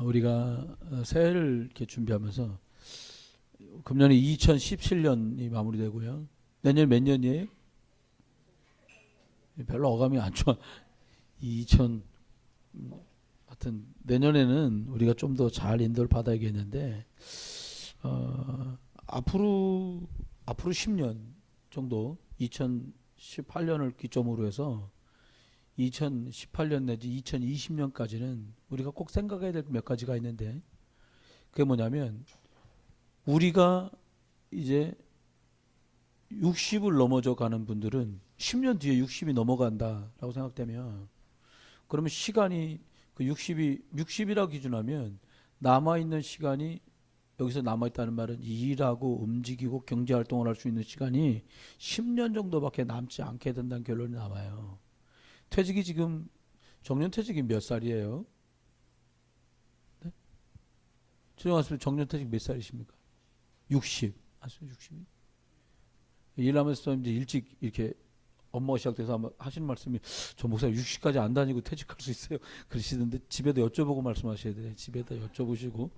우리가 새해를 이렇게 준비하면서 금년이 2017년이 마무리되고요. 내년 몇 년이에요? 별로 어감이 안 좋아. 2000 하여튼 내년에는 우리가 좀 더 잘 인도를 받아야겠는데 앞으로 10년 정도 2018년을 기점으로 해서 2018년 내지 2020년까지는 우리가 꼭 생각해야 될 몇 가지가 있는데 그게 뭐냐면 우리가 이제 60을 넘어져 가는 분들은 10년 뒤에 60이 넘어간다라고 생각되면 그러면 시간이 그 60이라고 기준하면 남아있는 시간이 여기서 남아있다는 말은 일하고 움직이고 경제활동을 할 수 있는 시간이 10년 정도밖에 남지 않게 된다는 결론이 나와요. 퇴직이 지금 정년퇴직이 몇 살이에요? 네? 최종하시면 정년퇴직 몇 살이십니까? 60. 아시죠? 60. 일하면서 이제 일찍 이렇게 업무가 시작돼서 아마 하시는 말씀이 저 목사님 60까지 안 다니고 퇴직할 수 있어요? 그러시던데 집에도 여쭤보고 말씀하셔야 돼요. 집에다 여쭤보시고.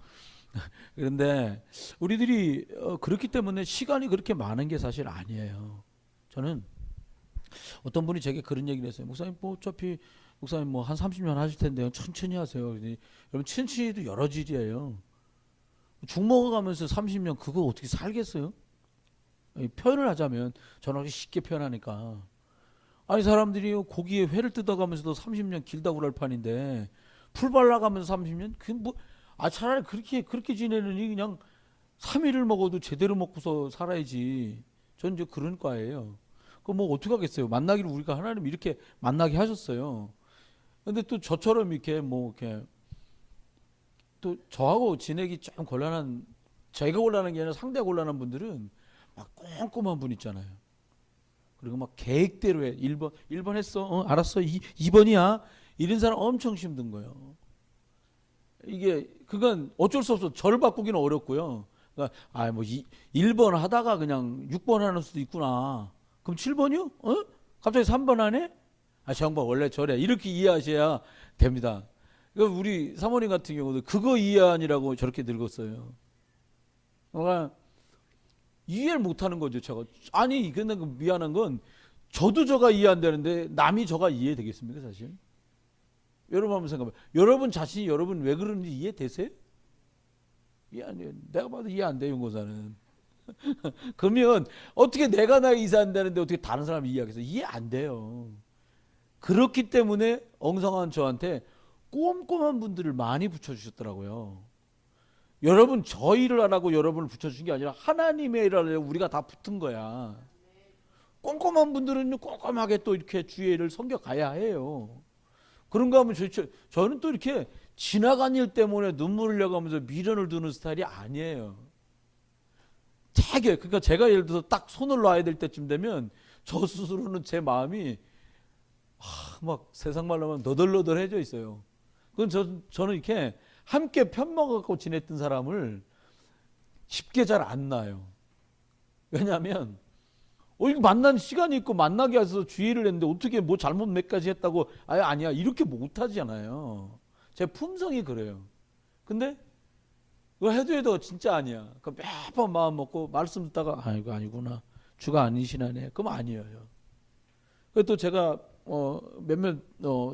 그런데 우리들이 그렇기 때문에 시간이 그렇게 많은 게 사실 아니에요. 저는 어떤 분이 제게 그런 얘기를 했어요. 목사님 뭐 어차피 목사님 뭐 한 30년 하실 텐데요. 천천히 하세요. 여러분 천천히도 여러 질이에요. 죽 먹어가면서 30년 그거 어떻게 살겠어요? 표현을 하자면 저는 쉽게 표현하니까 아니 사람들이 고기에 회를 뜯어가면서도 30년 길다고 그럴 판인데 풀 발라가면서 30년 그 뭐 차라리 그렇게 지내느니 그냥 3일을 먹어도 제대로 먹고서 살아야지. 저는 이제 그런 과예요. 그 뭐 어떻게 하겠어요? 만나기를 우리가 하나님 이렇게 만나게 하셨어요. 근데 또 저처럼 이렇게 뭐 이렇게 또 저하고 지내기 좀 곤란한 제가 곤란한 게 아니라 상대가 곤란한 분들은 막 꼼꼼한 분 있잖아요. 그리고 막 계획대로 해. 1번 했어. 알았어. 2번이야. 이런 사람 엄청 힘든 거예요. 이게 그건 어쩔 수 없어. 저를 바꾸기는 어렵고요. 그러니까 1번 하다가 그냥 6번 하는 수도 있구나. 그럼 7번이요? 갑자기 3번 하네? 저 양반 원래 저래. 이렇게 이해하셔야 됩니다. 그러니까 우리 사모님 같은 경우도 그거 이해하니라고 저렇게 늙었어요. 그러니까 이해를 못하는 거죠. 제가 아니 근데 미안한 건 저도 저가 이해 안 되는데 남이 저가 이해되겠습니까 사실? 여러분 한번 생각해봐요. 여러분 자신이 여러분 왜 그러는지 이해되세요? 이해 안 돼요. 내가 봐도 이해 안 돼요 윤고사는. 그러면 어떻게 내가 나 이해 안 되는데 어떻게 다른 사람이 이해하겠어요? 이해 안 돼요. 그렇기 때문에 엉성한 저한테 꼼꼼한 분들을 많이 붙여주셨더라고요. 여러분 저 일을 하라고 여러분을 붙여준 게 아니라 하나님의 일을 하려고 우리가 다 붙은 거야. 꼼꼼한 분들은 꼼꼼하게 또 이렇게 주의 일을 섬겨가야 해요. 그런가 하면 저는 또 이렇게 지나간 일 때문에 눈물을 흘려가면서 미련을 두는 스타일이 아니에요. 되게 그러니까 제가 예를 들어서 딱 손을 놔야 될 때쯤 되면 저 스스로는 제 마음이 막 세상 말로 하면 너덜너덜해져 있어요. 그건 저는 이렇게 함께 편먹어갖고 지냈던 사람을 쉽게 잘 안 놔요. 왜냐하면 이거 만난 시간이 있고 만나게 해서 주의를 했는데 어떻게 뭐 잘못 몇 가지 했다고 아니야 이렇게 못하잖아요. 제 품성이 그래요. 근데 이거 해도 진짜 아니야. 그 몇 번 마음 먹고 말씀 듣다가 이거 아니구나. 주가 아니시나네. 그럼 아니에요. 그리고 또 제가 몇몇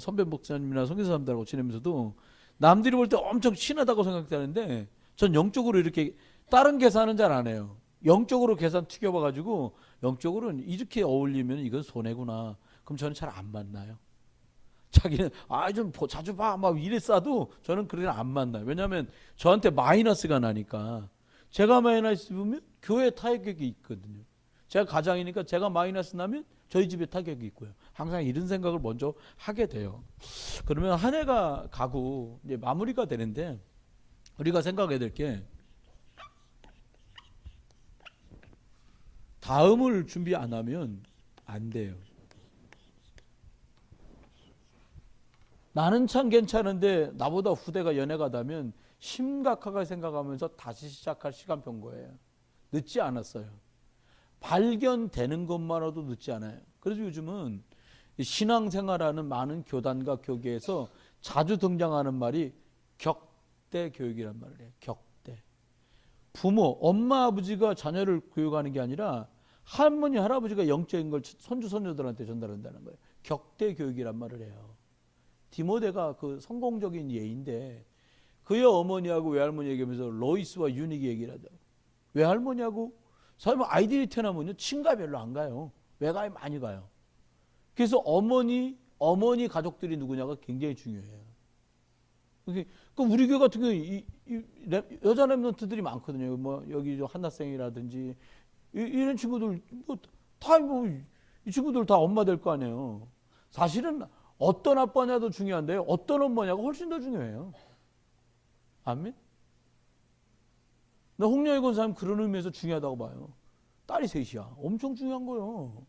선배 목사님이나 선교사님들하고 지내면서도 남들이 볼 때 엄청 친하다고 생각되는데 전 영적으로 이렇게 다른 계산은 잘 안 해요. 영적으로 계산 튀겨봐가지고 영적으로는 이렇게 어울리면 이건 손해구나. 그럼 저는 잘 안 만나요. 자기는 좀 자주 봐 막 이래 싸도 저는 그렇게 안 만나요. 왜냐하면 저한테 마이너스가 나니까. 제가 마이너스 보면 교회 타격이 있거든요. 제가 가장이니까 제가 마이너스 나면 저희 집에 타격이 있고요. 항상 이런 생각을 먼저 하게 돼요. 그러면 한 해가 가고 이제 마무리가 되는데 우리가 생각해야 될 게 다음을 준비 안 하면 안 돼요. 나는 참 괜찮은데 나보다 후대가 연약하다면 심각하게 생각하면서 다시 시작할 시간표인 거예요. 늦지 않았어요. 발견되는 것만으로도 늦지 않아요. 그래서 요즘은 신앙생활하는 많은 교단과 교계에서 자주 등장하는 말이 격대 교육이란 말을 해요. 격대. 부모, 엄마, 아버지가 자녀를 교육하는 게 아니라 할머니, 할아버지가 영적인 걸 손주, 손녀들한테 전달한다는 거예요. 격대 교육이란 말을 해요. 디모데가 그 성공적인 예인데 그의 어머니하고 외할머니 얘기하면서 로이스와 유닉이 얘기를 하죠. 외할머니하고 사실 아이들이 태어나면요 친가 별로 안 가요. 외가에 많이 가요. 그래서 어머니 가족들이 누구냐가 굉장히 중요해요. 그러니까 우리 교회 같은 경우 여자 랩런트들이 많거든요. 뭐 여기 한나생이라든지 이런 친구들 이 친구들 다 엄마 될 거 아니에요. 사실은 어떤 아빠냐도 중요한데요. 어떤 엄마냐가 훨씬 더 중요해요. 아멘? 나 홍영희 권사님 그런 의미에서 중요하다고 봐요. 딸이 셋이야. 엄청 중요한 거예요.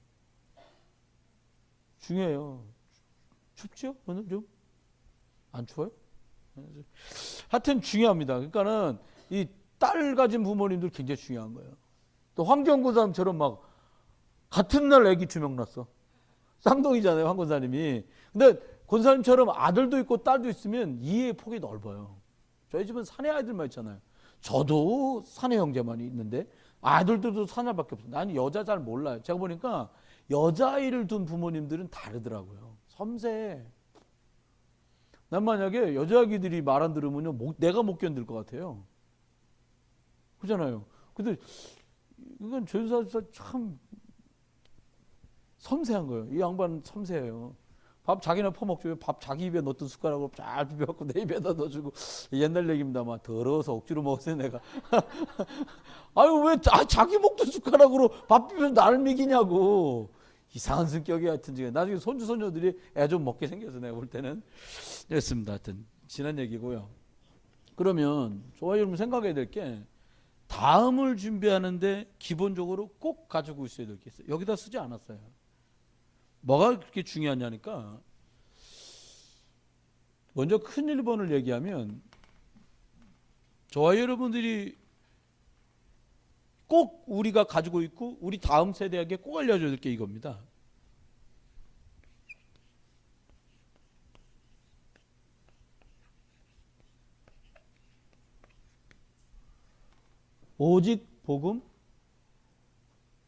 중요해요. 춥죠? 오늘 좀? 안 추워요? 하여튼 중요합니다. 그러니까는 이 딸 가진 부모님들 굉장히 중요한 거예요. 또 황정 권사님처럼 막 같은 날 애기 2명 낳았어. 쌍둥이잖아요, 황 권사님이. 근데 권사님처럼 아들도 있고 딸도 있으면 이해의 폭이 넓어요. 저희 집은 사내 아이들만 있잖아요. 저도 사내 형제만 있는데 아들들도 사내밖에 없어요. 나는 여자 잘 몰라요. 제가 보니까 여자아이를 둔 부모님들은 다르더라고요. 섬세해. 난 만약에 여자아기들이 말 안 들으면요, 내가 못 견딜 것 같아요. 그렇잖아요. 근데 이건 전사사 참 섬세한 거예요. 이 양반은 섬세해요. 밥 자기나 퍼먹죠. 밥 자기 입에 넣었던 숟가락으로 잘 비벼갖고 내 입에다 넣어주고. 옛날 얘기입니다만 더러워서 억지로 먹었어요 내가. 아유 왜 자기 먹던 숟가락으로 밥 비벼서 나를 먹이냐고. 이상한 성격이 하여튼 지금 나중에 손주 손녀들이 애 좀 먹게 생겨서 내가 볼 때는 그랬습니다. 하여튼 지난 얘기고요. 그러면 저와 여러분 생각해야 될 게 다음을 준비하는데 기본적으로 꼭 가지고 있어야 될 게 있어요. 여기다 쓰지 않았어요. 뭐가 그렇게 중요하냐니까 먼저 큰 1번을 얘기하면 저와 여러분들이 꼭 우리가 가지고 있고 우리 다음 세대에게 꼭 알려줘야 될 게 이겁니다. 오직 복음,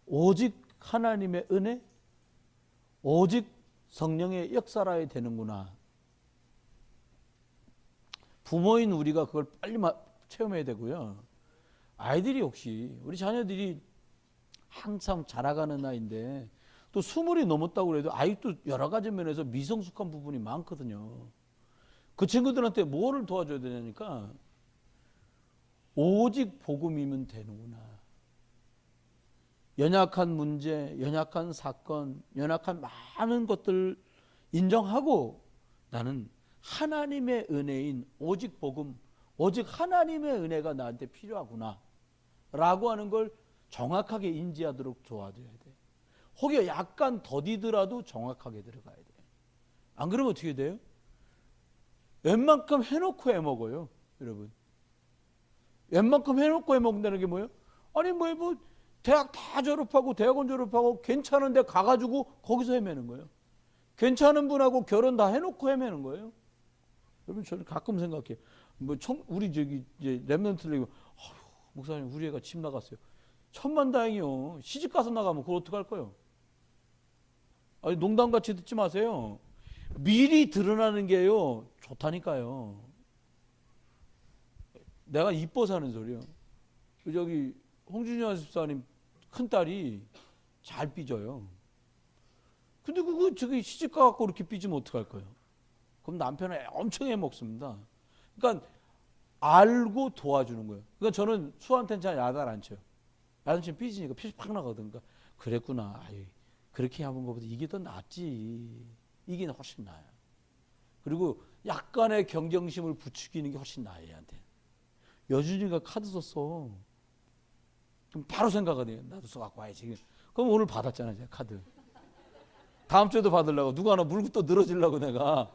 오직 하나님의 은혜, 오직 성령의 역사라야 되는구나. 부모인 우리가 그걸 빨리 체험해야 되고요. 아이들이 혹시 우리 자녀들이 항상 자라가는 나이인데 또 20이 넘었다고 해도 아직도 여러 가지 면에서 미성숙한 부분이 많거든요. 그 친구들한테 뭐를 도와줘야 되냐니까 오직 복음이면 되는구나. 연약한 문제, 연약한 사건, 연약한 많은 것들 인정하고 나는 하나님의 은혜인 오직 복음, 오직 하나님의 은혜가 나한테 필요하구나 라고 하는 걸 정확하게 인지하도록 도와줘야 돼. 혹여 약간 더디더라도 정확하게 들어가야 돼. 안 그러면 어떻게 돼요? 웬만큼 해놓고 해먹어요. 여러분 웬만큼 해놓고 해먹는다는 게 뭐예요? 아니 뭐 대학 다 졸업하고 대학원 졸업하고 괜찮은 데 가가지고 거기서 헤매는 거예요. 괜찮은 분하고 결혼 다 해놓고 헤매는 거예요. 여러분 저는 가끔 생각해요. 우리 저기 이제 랩런트들 목사님 우리 애가 집 나갔어요. 천만다행이요. 시집 가서 나가면 그걸 어떡할 거예요? 아니 농담같이 듣지 마세요. 미리 드러나는 게요 좋다니까요. 내가 이뻐서 하는 소리요. 저기 홍준영 집사님 큰딸이 잘 삐져요. 근데 그거 저기 시집 가갖고 그렇게 삐지면 어떡할 거예요? 그럼 남편은 엄청 해먹습니다. 그러니까 알고 도와주는 거예요. 그러니까 저는 수한테는 잘 야단 안 쳐요. 야단 치면 삐지니까 피 팍 나거든. 그러니까 그랬구나. 아유, 그렇게 하는 것보다 이게 더 낫지. 이게 훨씬 나아요. 그리고 약간의 경쟁심을 부추기는 게 훨씬 나아요. 얘한테. 여준이가 카드 썼어. 그럼 바로 생각이 돼요. 나도 써갖고 와야지. 그럼 오늘 받았잖아요. 제가 카드. 다음 주에도 받으려고 누가 하나 물고 또 늘어지려고 내가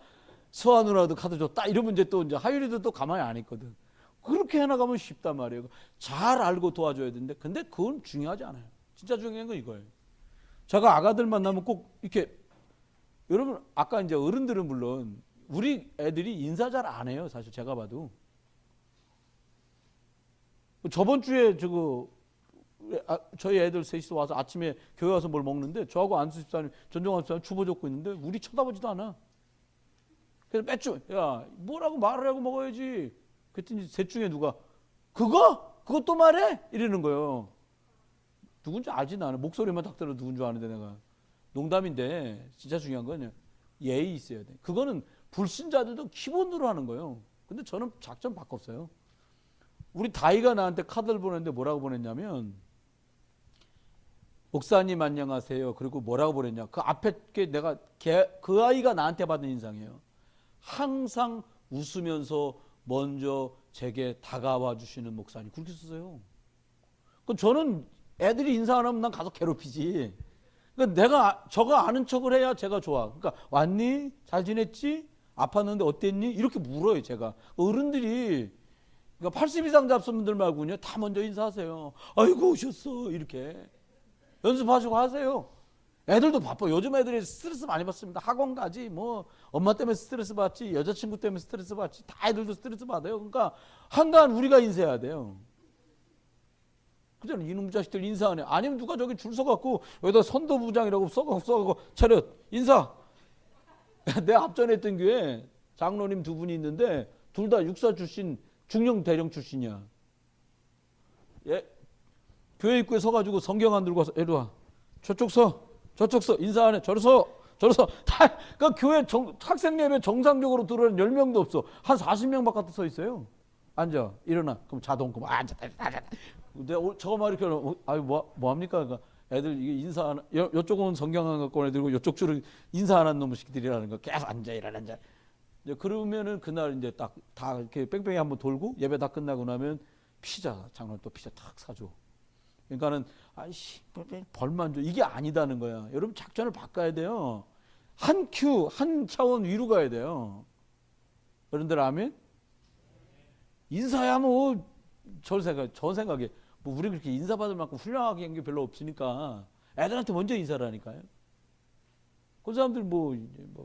수아 누나도 카드 줬다 이러면 이제 또 이제 하율이도 또 가만히 안 있거든. 그렇게 해나가면 쉽단 말이에요. 잘 알고 도와줘야 되는데 근데 그건 중요하지 않아요. 진짜 중요한 건 이거예요. 제가 아가들 만나면 꼭 이렇게 여러분 아까 이제 어른들은 물론 우리 애들이 인사 잘 안 해요. 사실 제가 봐도 저번 주에 저희 애들 셋이서 와서 아침에 교회 와서 뭘 먹는데 저하고 안수 집사님, 전종환 집사님 주보 줬고 있는데 우리 쳐다보지도 않아. 그래서 매주 야 뭐라고 말을 하고 먹어야지. 그랬더니 셋 중에 누가 그것도 말해? 이러는 거예요. 누군지 알지는 않아. 목소리만 딱 들어 누군지 아는데 내가. 농담인데 진짜 중요한 건 예의 있어야 돼. 그거는 불신자들도 기본으로 하는 거예요. 근데 저는 작전 바꿨어요. 우리 다이가 나한테 카드를 보냈는데 뭐라고 보냈냐면 목사님 안녕하세요. 그리고 뭐라고 보냈냐. 그 앞에 게 내가 그 아이가 나한테 받은 인상이에요. 항상 웃으면서 먼저 제게 다가와 주시는 목사님. 그렇게 썼어요. 그럼 저는 애들이 인사 안 하면 난 가서 괴롭히지. 그러니까 내가 저거 아는 척을 해야 제가 좋아. 그러니까 왔니? 잘 지냈지? 아팠는데 어땠니? 이렇게 물어요 제가. 어른들이 그러니까 80 이상 잡수분들 말고는요 다 먼저 인사하세요. 아이고 오셨어 이렇게 연습하시고 하세요. 애들도 바빠. 요즘 애들이 스트레스 많이 받습니다. 학원 가지 뭐 엄마 때문에 스트레스 받지 여자친구 때문에 스트레스 받지 다 애들도 스트레스 받아요. 그러니까 한간 우리가 인사해야 돼요. 그잖아. 이놈 자식들 인사 안 해. 아니면 누가 저기 줄 서갖고 여기다 선도부장이라고 써갖고 차렷 인사. 내 앞전에 했던 교회 장로님 두 분이 있는데 둘 다 육사 출신 중령 대령 출신이야. 예, 교회 입구에 서가지고 성경 안 들고 와서 이리 와. 저쪽 서 인사 안 해. 저리 서 다 그러니까 교회 학생 예배 정상적으로 들어오는 10명도 없어. 한 40명 바깥에 서 있어요. 앉아 일어나. 그럼 자동 그럼 앉아. 내가 저거 말 이렇게 아유 뭐 합니까? 그러니까 애들 이게 인사 안 요쪽은 성경 안 갖고 온 애들고 요쪽 줄은 인사 안 하는 놈의 새끼들이라는 거. 계속 앉아 일어나. 이제 그러면은 그날 이제 딱 다 이렇게 뺑뺑이 한번 돌고 예배 다 끝나고 나면 피자 장로님 또 피자 탁 사줘. 그러니까는 아이씨 벌만 줘. 이게 아니다는 거야. 여러분 작전을 바꿔야 돼요. 한 차원 위로 가야 돼요. 여러분들 아멘? 인사야 뭐 저 생각에 뭐 우리 그렇게 인사받을 만큼 훌륭하게 한 게 별로 없으니까 애들한테 먼저 인사를 하니까요. 그 사람들 뭐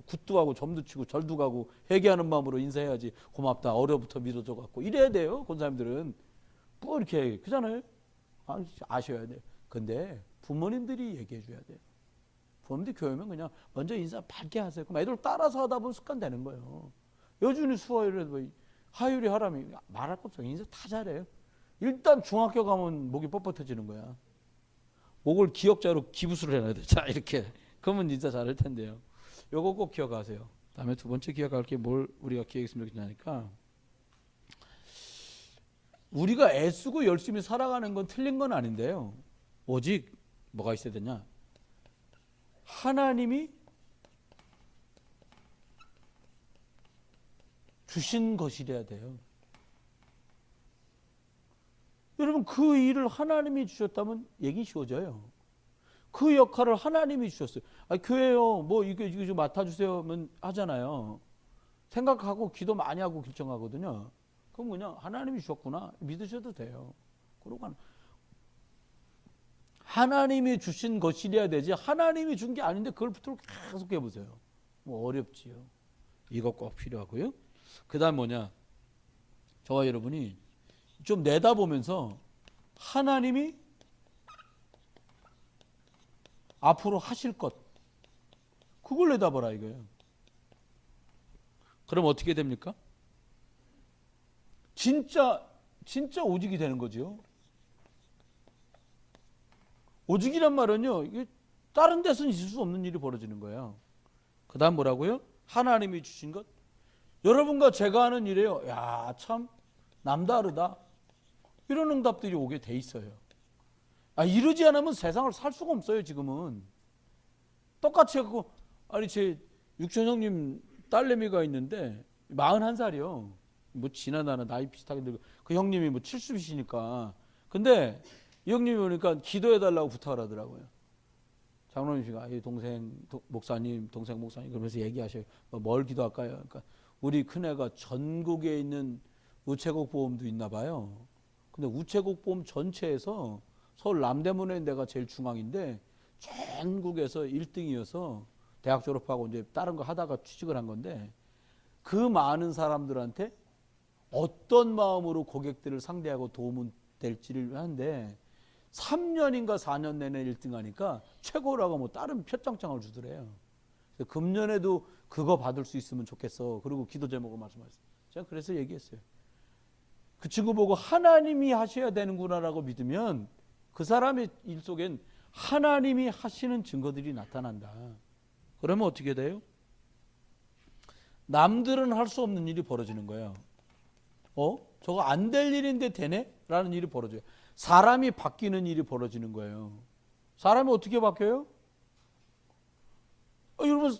굿도 하고 점도 치고 절도 가고 회개하는 마음으로 인사해야지. 고맙다 어려부터 믿어줘 갖고 이래야 돼요. 그 사람들은 뭐 이렇게 그잖아요. 아셔야 돼요. 근데 부모님들이 얘기해 줘야 돼요. 부모님들 교회면 그냥 먼저 인사 밝게 하세요. 그럼 애들 따라서 하다 보면 습관 되는 거예요. 여준이 수화요일에 뭐 하율이 하람이 말할 거 없어요. 인사 다 잘해요. 일단 중학교 가면 목이 뻣뻣해지는 거야. 목을 기억자로 기부수를 해놔야 돼. 자 이렇게 그러면 인사 잘할 텐데요. 요거 꼭 기억하세요. 다음에 두 번째 기억할 게 뭘 우리가 기억했으면 좋겠냐니까 우리가 애쓰고 열심히 살아가는 건 틀린 건 아닌데요. 오직 뭐가 있어야 되냐? 하나님이 주신 것이래야 돼요. 여러분 그 일을 하나님이 주셨다면 얘기 쉬워져요. 그 역할을 하나님이 주셨어요. 교회요 뭐 이거 좀 맡아주세요 하잖아요. 생각하고 기도 많이 하고 결정하거든요. 그럼 그냥 하나님이 주셨구나 믿으셔도 돼요. 그러고 하나님이 주신 것이래야 되지 하나님이 준 게 아닌데 그걸 붙들고 계속 해보세요. 뭐 어렵지요. 이거 꼭 필요하고요. 그 다음 뭐냐 저와 여러분이 좀 내다보면서 하나님이 앞으로 하실 것 그걸 내다보라 이거예요. 그럼 어떻게 됩니까? 진짜 오직이 되는 거죠. 오직이란 말은요 이게 다른 데서는 있을 수 없는 일이 벌어지는 거예요. 그 다음 뭐라고요? 하나님이 주신 것 여러분과 제가 하는 일이에요. 야 참 남다르다 이런 응답들이 오게 돼 있어요. 이러지 않으면 세상을 살 수가 없어요. 지금은 똑같이 하고 제 육천 형님 딸내미가 있는데 41살이요. 뭐 지나나는 나이 비슷하게 늙어. 그 형님이 뭐 70이시니까 근데 이 형님이 오니까 기도해달라고 부탁을 하더라고요. 장로님 씨가 동생 목사님 그러면서 얘기하셔요. 뭘 기도할까요? 그러니까 우리 큰애가 전국에 있는 우체국 보험도 있나 봐요. 근데 우체국 보험 전체에서 서울 남대문에 내가 제일 중앙인데 전국에서 1등이어서 대학 졸업하고 이제 다른 거 하다가 취직을 한 건데 그 많은 사람들한테 어떤 마음으로 고객들을 상대하고 도움은 될지를 하는데 3년인가 4년 내내 1등 하니까 최고라고 뭐 다른 표창장을 주더래요. 금년에도 그거 받을 수 있으면 좋겠어. 그리고 기도 제목을 말씀하셨어요. 제가 그래서 얘기했어요. 그 친구 보고 하나님이 하셔야 되는구나라고 믿으면 그 사람의 일 속엔 하나님이 하시는 증거들이 나타난다. 그러면 어떻게 돼요? 남들은 할 수 없는 일이 벌어지는 거예요. 저거 안 될 일인데 되네? 라는 일이 벌어져요. 사람이 바뀌는 일이 벌어지는 거예요. 사람이 어떻게 바뀌어요? 여러분,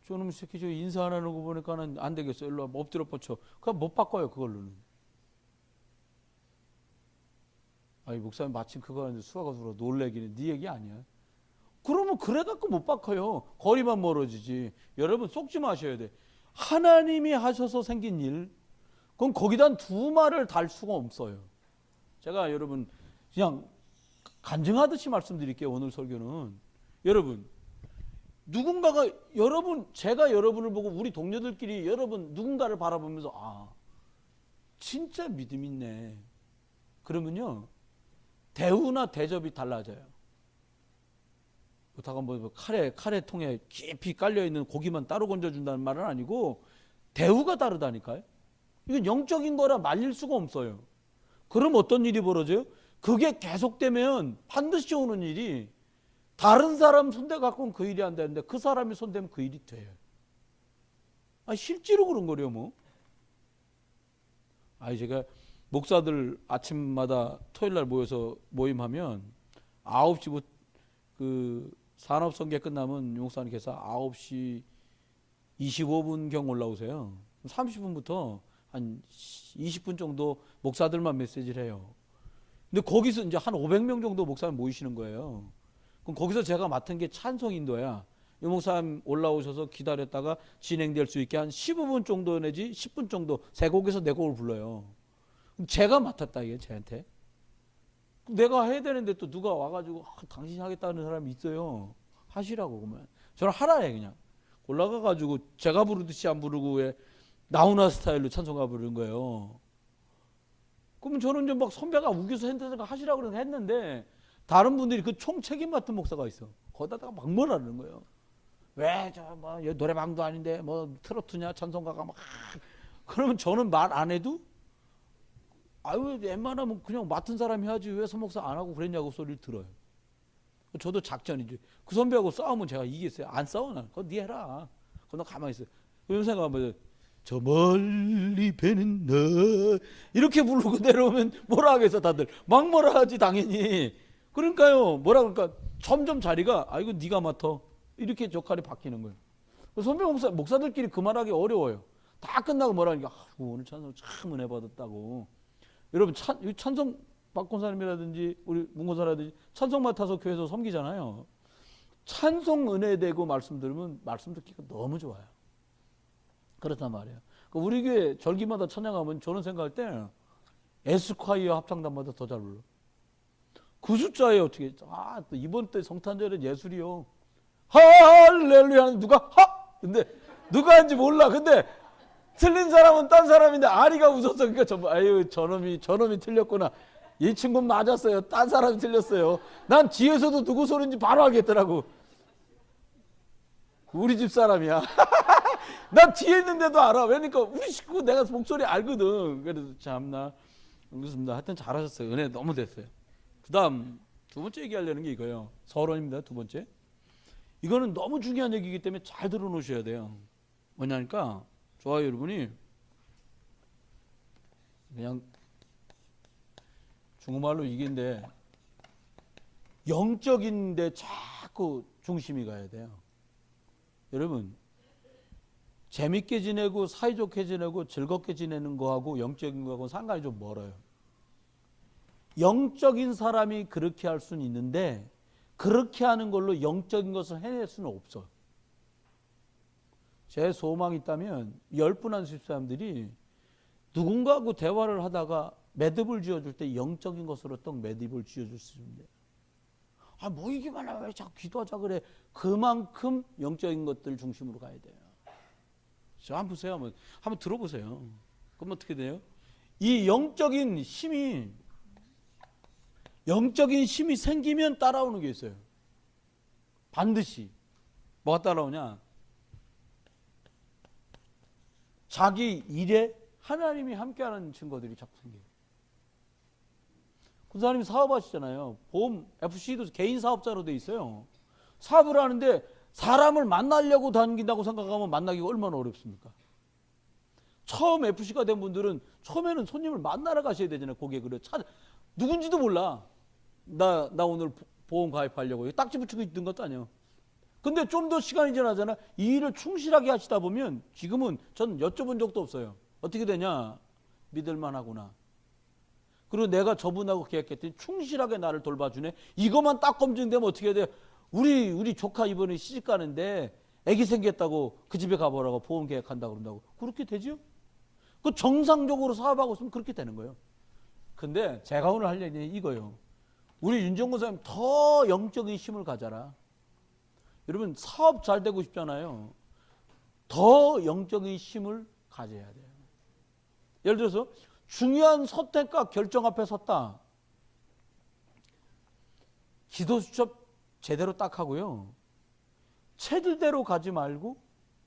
저놈 새끼 저 인사 안 하는 거 보니까는 안 되겠어. 일로 와. 엎드려 뻗쳐. 그냥 못 바꿔요, 그걸로는. 아니, 목사님 마침 그거 하는데 수화가수로 놀래기는 네 얘기 아니야. 그러면 그래갖고 못 바꿔요. 거리만 멀어지지. 여러분 속지 마셔야 돼. 하나님이 하셔서 생긴 일, 그럼 거기다 두 말을 달 수가 없어요. 제가 여러분 그냥 간증하듯이 말씀드릴게요. 오늘 설교는. 여러분, 누군가가 제가 여러분을 보고 우리 동료들끼리 여러분 누군가를 바라보면서 진짜 믿음 있네. 그러면요, 대우나 대접이 달라져요. 그렇다고 뭐 카레 통에 깊이 깔려있는 고기만 따로 건져준다는 말은 아니고 대우가 다르다니까요. 이건 영적인 거라 말릴 수가 없어요. 그럼 어떤 일이 벌어져요? 그게 계속되면 반드시 오는 일이 다른 사람 손대 갖고는 그 일이 안 되는데 그 사람이 손대면 그 일이 돼요. 실제로 그런 거래요 뭐. 제가 목사들 아침마다 토요일날 모여서 모임하면 9시 그 산업성계 끝나면 용사님께서 9시 25분경 올라오세요. 30분부터 한 20분 정도 목사들만 메시지를 해요. 근데 거기서 이제 한 500명 정도 목사님 모이시는 거예요. 그럼 거기서 제가 맡은 게 찬송 인도야. 이 목사님 올라오셔서 기다렸다가 진행될 수 있게 한 15분 정도 내지 10분 정도 세 곡에서 네 곡을 불러요. 그럼 제가 맡았다 이게 쟤한테. 내가 해야 되는데 또 누가 와가지고 당신이 하겠다는 사람이 있어요. 하시라고. 그러면 저는 하라해. 그냥 올라가가지고 제가 부르듯이 안 부르고 왜 나훈아 스타일로 찬송가 부르는 거예요. 그러면 저는 좀 막 선배가 우겨서 하시라고 했는데 다른 분들이 그 총책임 맡은 목사가 있어. 거기다가 막 뭐라는 거예요. 왜 뭐 노래방도 아닌데 뭐 트로트냐 찬송가가 막. 그러면 저는 말 안 해도 웬만하면 그냥 맡은 사람이 하지 왜 서목사 안 하고 그랬냐고 소리를 들어요. 저도 작전이지. 그 선배하고 싸우면 제가 이기겠어요. 안 싸워 난. 그거 네 해라. 그거 너 가만히 있어. 그런 생각하면 저 멀리 배는 너 이렇게 부르고 내려오면 뭐라 하겠어 다들. 막 뭐라 하지 당연히. 그러니까요. 뭐라 그러니까 점점 자리가 이거 네가 맡아. 이렇게 역할이 바뀌는 거예요. 선배 목사들끼리 그 말하기 어려워요. 다 끝나고 뭐라 하니까 오늘 찬송 참 은혜 받았다고. 여러분 찬송 박권사님이라든지 우리 문권사라든지 찬송 맡아서 교회에서 섬기잖아요. 찬송 은혜 되고 말씀 들으면 말씀 듣기가 너무 좋아요. 그렇단 말이에요. 우리 교회 절기마다 찬양하면 저는 생각할 때 에스콰이어 합창단마다 더 잘 불러. 그 숫자에 어떻게 또 이번 때 성탄절은 예술이요. 할렐루야 누가 근데 누가 한지 몰라. 근데 틀린 사람은 딴 사람인데 아리가 웃었어. 그러니까 저놈이 틀렸구나. 이 친구는 맞았어요. 딴 사람이 틀렸어요. 난 뒤에서도 누구 소리인지 바로 알겠더라고. 우리 집 사람이야. 난 뒤에 있는데도 알아. 왜냐니까 우리 식구 내가 목소리 알거든. 그래서 참나 그렇습니다. 하여튼 잘하셨어요. 은혜 너무 됐어요. 그 다음 두 번째 얘기하려는 게 이거예요. 서론입니다. 두 번째. 이거는 너무 중요한 얘기이기 때문에 잘 들어놓으셔야 돼요. 뭐냐니까 좋아요 여러분이 그냥 중국말로 이긴데 영적인데 자꾸 중심이 가야 돼요. 여러분 재밌게 지내고 사이좋게 지내고 즐겁게 지내는 거하고 영적인 거하고 상관이 좀 멀어요. 영적인 사람이 그렇게 할 수는 있는데 그렇게 하는 걸로 영적인 것을 해낼 수는 없어. 제 소망이 있다면 10분 한 집사람들이 누군가하고 대화를 하다가 매듭을 지어줄 때 영적인 것으로 또 매듭을 지어줄 수 있는데 모이기만 하면 왜 자꾸 기도하자 그래. 그만큼 영적인 것들 중심으로 가야 돼요. 저 한번 보세요. 한번 들어보세요. 그럼 어떻게 돼요? 이 영적인 힘이 생기면 따라오는 게 있어요. 반드시. 뭐가 따라오냐? 자기 일에 하나님이 함께하는 증거들이 자꾸 생겨요. 군사님이 사업하시잖아요. 보험 FC도 개인 사업자로 돼 있어요. 사업을 하는데 사람을 만나려고 다닌다고 생각하면 만나기가 얼마나 어렵습니까? 처음 FC가 된 분들은 처음에는 손님을 만나러 가셔야 되잖아요. 고객을 누군지도 몰라. 나 오늘 보험 가입하려고 딱지 붙이고 있던 것도 아니에요. 근데 좀 더 시간이 지나잖아. 이 일을 충실하게 하시다 보면 지금은 전 여쭤본 적도 없어요. 어떻게 되냐? 믿을만하구나. 그리고 내가 저분하고 계약했더니 충실하게 나를 돌봐주네. 이것만 딱 검증되면 어떻게 해야 돼? 우리 조카 이번에 시집 가는데 아기 생겼다고 그 집에 가보라고 보험 계약한다고 그런다고. 그렇게 되죠? 그 정상적으로 사업하고 있으면 그렇게 되는 거예요. 근데 제가 오늘 할 얘기는 이거예요. 우리 윤정권 사님 더 영적인 힘을 가져라. 여러분 사업 잘 되고 싶잖아요. 더 영적인 힘을 가져야 돼요. 예를 들어서 중요한 선택과 결정 앞에 섰다. 기도 수첩 제대로 딱 하고요. 체질대로 가지 말고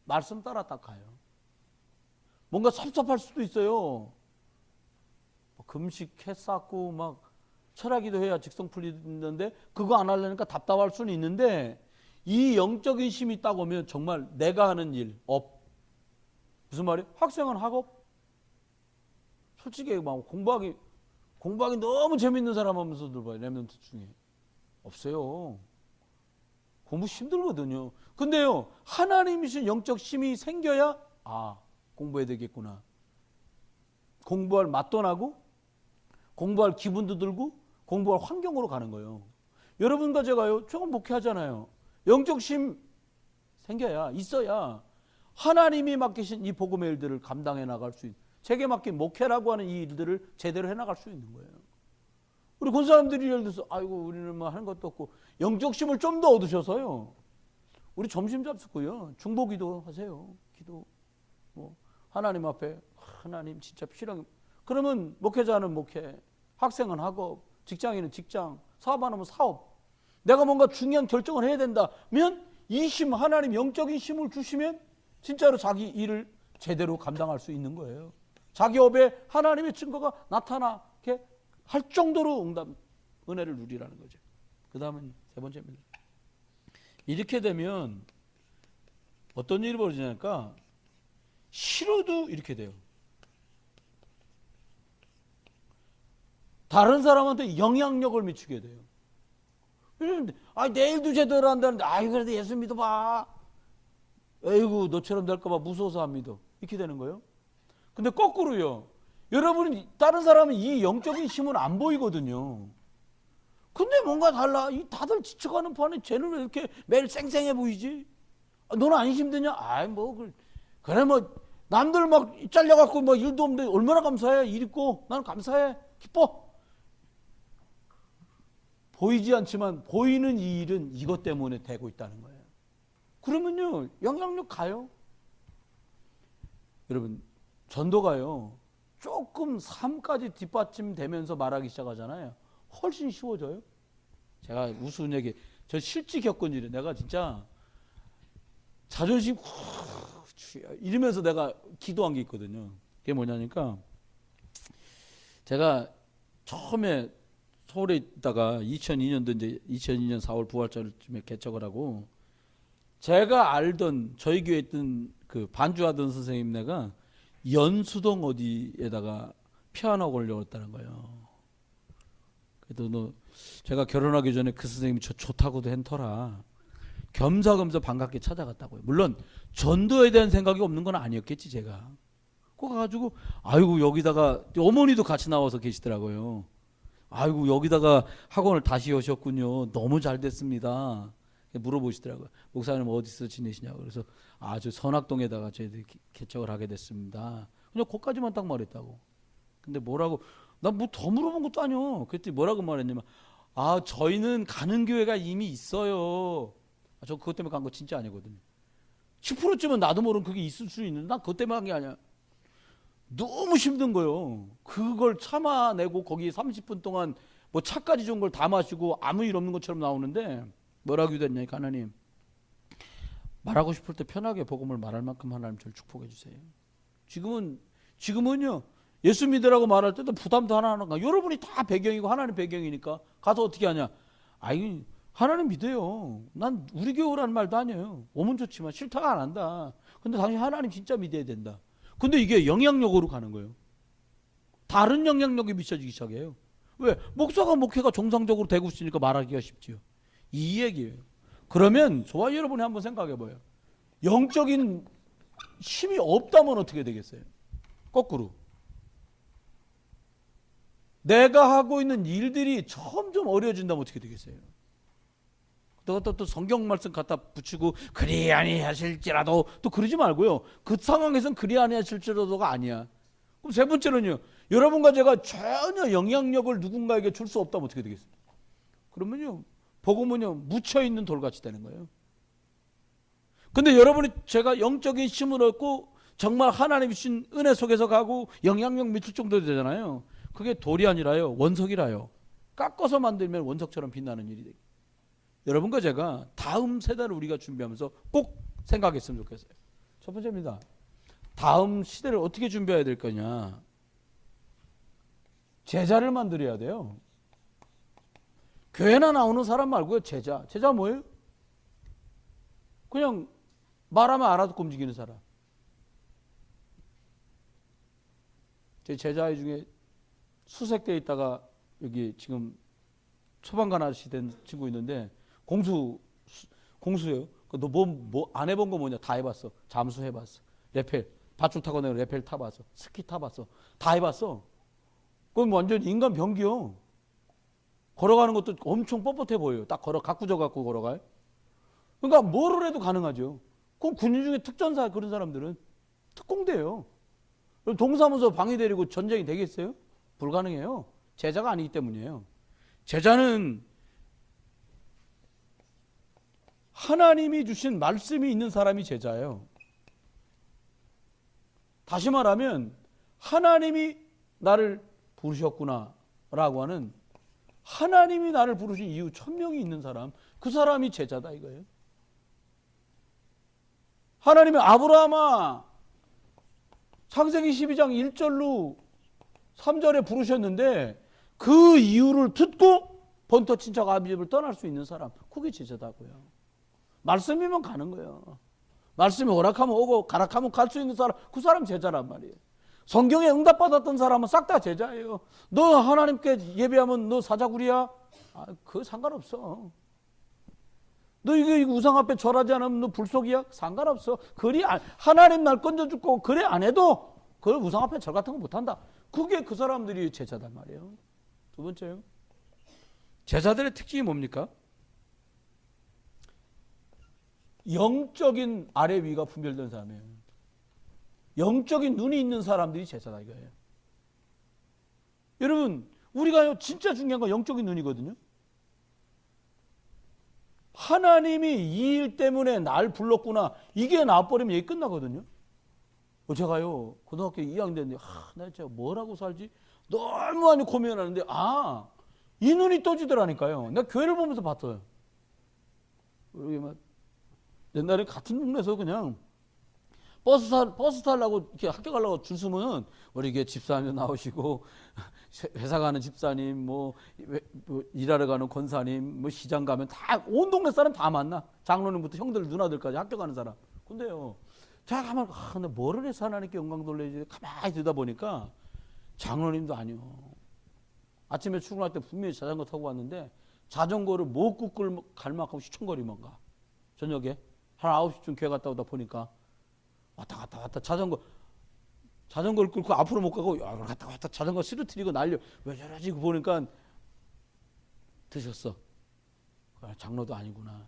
말씀 따라 딱 가요. 뭔가 섭섭할 수도 있어요. 금식 했었고 막 철학기도 해야 직성 풀리는데 그거 안 하려니까 답답할 수는 있는데 이 영적인 힘이 딱 오면 정말 내가 하는 일, 업. 무슨 말이에요? 학생은 학업. 솔직히 막 공부하기 너무 재밌는 사람 하면서 들어봐요. 랩런트 중에. 없어요. 공부 힘들거든요. 근데요, 하나님이신 영적 힘이 생겨야 공부해야 되겠구나. 공부할 맛도 나고 공부할 기분도 들고 공부할 환경으로 가는 거예요. 여러분과 제가요, 조금 목회하잖아요. 영적 힘 생겨야 있어야 하나님이 맡기신 이 복음의 일들을 감당해 나갈 수 있는, 제게 맡긴 목회라고 하는 이 일들을 제대로 해 나갈 수 있는 거예요. 우리 그 사람들이 예를 들어서 우리는 뭐 하는 것도 없고 영적 힘을 좀 더 얻으셔서요. 우리 점심 잡수고요. 중보기도 하세요. 기도 하나님 앞에 하나님 진짜 필요한. 그러면 목회자는 목회, 학생은 학업, 직장인은 직장, 사업하는 사업. 내가 뭔가 중요한 결정을 해야 된다면 이 힘, 하나님 영적인 힘을 주시면 진짜로 자기 일을 제대로 감당할 수 있는 거예요. 자기 업에 하나님의 증거가 나타나게 할 정도로 은혜를 누리라는 거죠. 그 다음은 세 번째입니다. 이렇게 되면 어떤 일이 벌어지냐니까 싫어도 이렇게 돼요. 다른 사람한테 영향력을 미치게 돼요. 내일도 제대로 한다는데 그래도 예수 믿어봐. 에이구 너처럼 될까봐 무서워서 안 믿어. 이렇게 되는 거예요. 근데 거꾸로요. 여러분이 다른 사람은 이 영적인 힘은 안 보이거든요. 근데 뭔가 달라. 다들 지쳐가는 판에 쟤는 왜 이렇게 매일 쌩쌩해 보이지? 너는 안 힘드냐? 그래 남들 막 잘려갖고 일도 없는데 얼마나 감사해. 일 있고 나는 감사해. 기뻐. 보이지 않지만 보이는 이 일은 이것 때문에 되고 있다는 거예요. 그러면요 영향력 가요. 여러분 전도가요 조금 삶까지 뒷받침되면서 말하기 시작하잖아요. 훨씬 쉬워져요. 제가 우스운 얘기, 저 실제 겪은 일이에요. 내가 진짜 자존심 이러면서 내가 기도한 게 있거든요. 그게 뭐냐니까 제가 처음에 서울에 있다가 2002년도 이제 2002년 4월 부활절쯤에 개척을 하고 제가 알던 저희 교회에 있던 그 반주하던 선생님네가 연수동 어디에다가 피아노 올려왔다는 거예요. 그래도 제가 결혼하기 전에 그 선생님이 저 좋다고도 했더라. 겸사겸사 반갑게 찾아갔다고요. 물론 전도에 대한 생각이 없는 건 아니었겠지 제가. 꼭 가가지고 여기다가 어머니도 같이 나와서 계시더라고요. 여기다가 학원을 다시 여셨군요. 너무 잘 됐습니다. 물어보시더라고요. 목사님 어디서 지내시냐고. 그래서 저 선악동에다가 저희들이 개척을 하게 됐습니다. 그냥 거기까지만 딱 말했다고. 근데 뭐라고, 나 더 물어본 것도 아니요. 그랬더니 뭐라고 말했냐면 저희는 가는 교회가 이미 있어요. 저 그것 때문에 간 거 진짜 아니거든요. 10%쯤은 나도 모르는 그게 있을 수 있는데 난 그것 때문에 간 게 아니야. 너무 힘든 거예요. 그걸 참아내고 거기 30분 동안 뭐 차까지 좋은 걸 다 마시고 아무 일 없는 것처럼 나오는데 뭐라고 기도했냐니까 하나님 말하고 싶을 때 편하게 복음을 말할 만큼 하나님 저를 축복해 주세요. 지금은요 예수 믿으라고 말할 때도 부담도 하나 하는가. 여러분이 다 배경이고 하나님 배경이니까 가서 어떻게 하냐. 아이 하나님 믿어요. 난 우리 교회라는 말도 아니에요. 오면 좋지만 싫다가 안 한다. 근데 당신 하나님 진짜 믿어야 된다. 근데 이게 영향력으로 가는 거예요. 다른 영향력이 미쳐지기 시작해요. 왜? 목사가 목회가 정상적으로 되고 있으니까 말하기가 쉽지요. 이 얘기예요. 그러면 저와 여러분이 한번 생각해 봐요. 영적인 힘이 없다면 어떻게 되겠어요? 거꾸로. 내가 하고 있는 일들이 점점 어려워진다면 어떻게 되겠어요? 또 성경 말씀 갖다 붙이고 그리 아니하실지라도 또 그러지 말고요. 그 상황에선 그리 아니하실지라도가 아니야. 그럼 세 번째는요. 여러분과 제가 전혀 영향력을 누군가에게 줄 수 없다면 어떻게 되겠어요? 그러면요. 복음은요. 묻혀있는 돌같이 되는 거예요. 근데 여러분이 제가 영적인 힘을 얻고 정말 하나님이 주신 은혜 속에서 가고 영향력 미칠 정도 되잖아요. 그게 돌이 아니라요. 원석이라요. 깎아서 만들면 원석처럼 빛나는 일이 되죠. 여러분과 제가 다음 세대를 우리가 준비하면서 꼭 생각했으면 좋겠어요. 첫 번째입니다. 다음 시대를 어떻게 준비해야 될 거냐. 제자를 만들어야 돼요. 교회나 나오는 사람 말고요. 제자. 제자 뭐예요? 그냥 말하면 알아듣고 움직이는 사람. 제 제자 중에 수색대에 있다가 여기 지금 초반관 아저씨 된 친구 있는데 공수예요. 너 뭐 안 해본 거 뭐냐? 다 해봤어. 잠수 해봤어. 레펠 밧줄 타고 내가 레펠 타봤어. 스키 타봤어. 다 해봤어. 그럼 완전 인간 병기요. 걸어가는 것도 엄청 뻣뻣해 보여요. 딱 가꾸져 갖고 걸어가요. 그러니까 뭐를 해도 가능하죠. 그럼 군인 중에 특전사 그런 사람들은 특공대예요. 동사무소 방위 데리고 전쟁이 되겠어요? 불가능해요. 제자가 아니기 때문이에요. 제자는 하나님이 주신 말씀이 있는 사람이 제자예요. 다시 말하면 하나님이 나를 부르셨구나 라고 하는 하나님이 나를 부르신 이유 천명이 있는 사람, 그 사람이 제자다 이거예요. 하나님이 아브라함아 창세기 12장 1절로 3절에 부르셨는데 그 이유를 듣고 본토 친척 아비 집을 떠날 수 있는 사람, 그게 제자다고요. 말씀이면 가는 거예요. 말씀이 오락하면 오고 가락하면 갈 수 있는 사람, 그 사람 제자란 말이에요. 성경에 응답받았던 사람은 싹 다 제자예요. 너 하나님께 예배하면 너 사자구리야? 그거 상관없어. 너 이거 우상 앞에 절하지 않으면 너 불속이야? 상관없어. 하나님 날 건져주고 그래 안 해도 그 우상 앞에 절 같은 거 못한다. 그게 그 사람들이 제자단 말이에요. 두 번째요. 제자들의 특징이 뭡니까? 영적인 아래 위가 분별된 사람이에요. 영적인 눈이 있는 사람들이 제자다 이거예요. 여러분 우리가 진짜 중요한 건 영적인 눈이거든요. 하나님이 이 일 때문에 날 불렀구나 이게 나와버리면 얘기 끝나거든요. 제가요 고등학교 2학년 됐는데 나 진짜 뭐라고 살지 너무 많이 고민하는데 이 눈이 떠지더라니까요. 내가 교회를 보면서 봤어요. 여기 막 옛날에 같은 동네에서 그냥 버스 타려고 이렇게 학교 가려고 줄 서면 우리 이게 집사님 나오시고 회사 가는 집사님 뭐 일하러 가는 권사님 뭐 시장 가면 다 온 동네 사람 다 만나. 장로님부터 형들 누나들까지 학교 가는 사람. 근데요 제가 가만 나 뭐를 해서 하나님께 영광 돌려야지 가만히 듣다 보니까 장로님도 아니요. 아침에 출근할 때 분명히 자전거 타고 왔는데 자전거를 목국을 갈 만큼 시청거리만 가. 저녁에 한 9시쯤 교회 갔다 오다 보니까 왔다 갔다 자전거를 끌고 앞으로 못 가고 갔다 자전거 쓰러뜨리고 날려 왜 저러지 보니까 드셨어. 장로도 아니구나.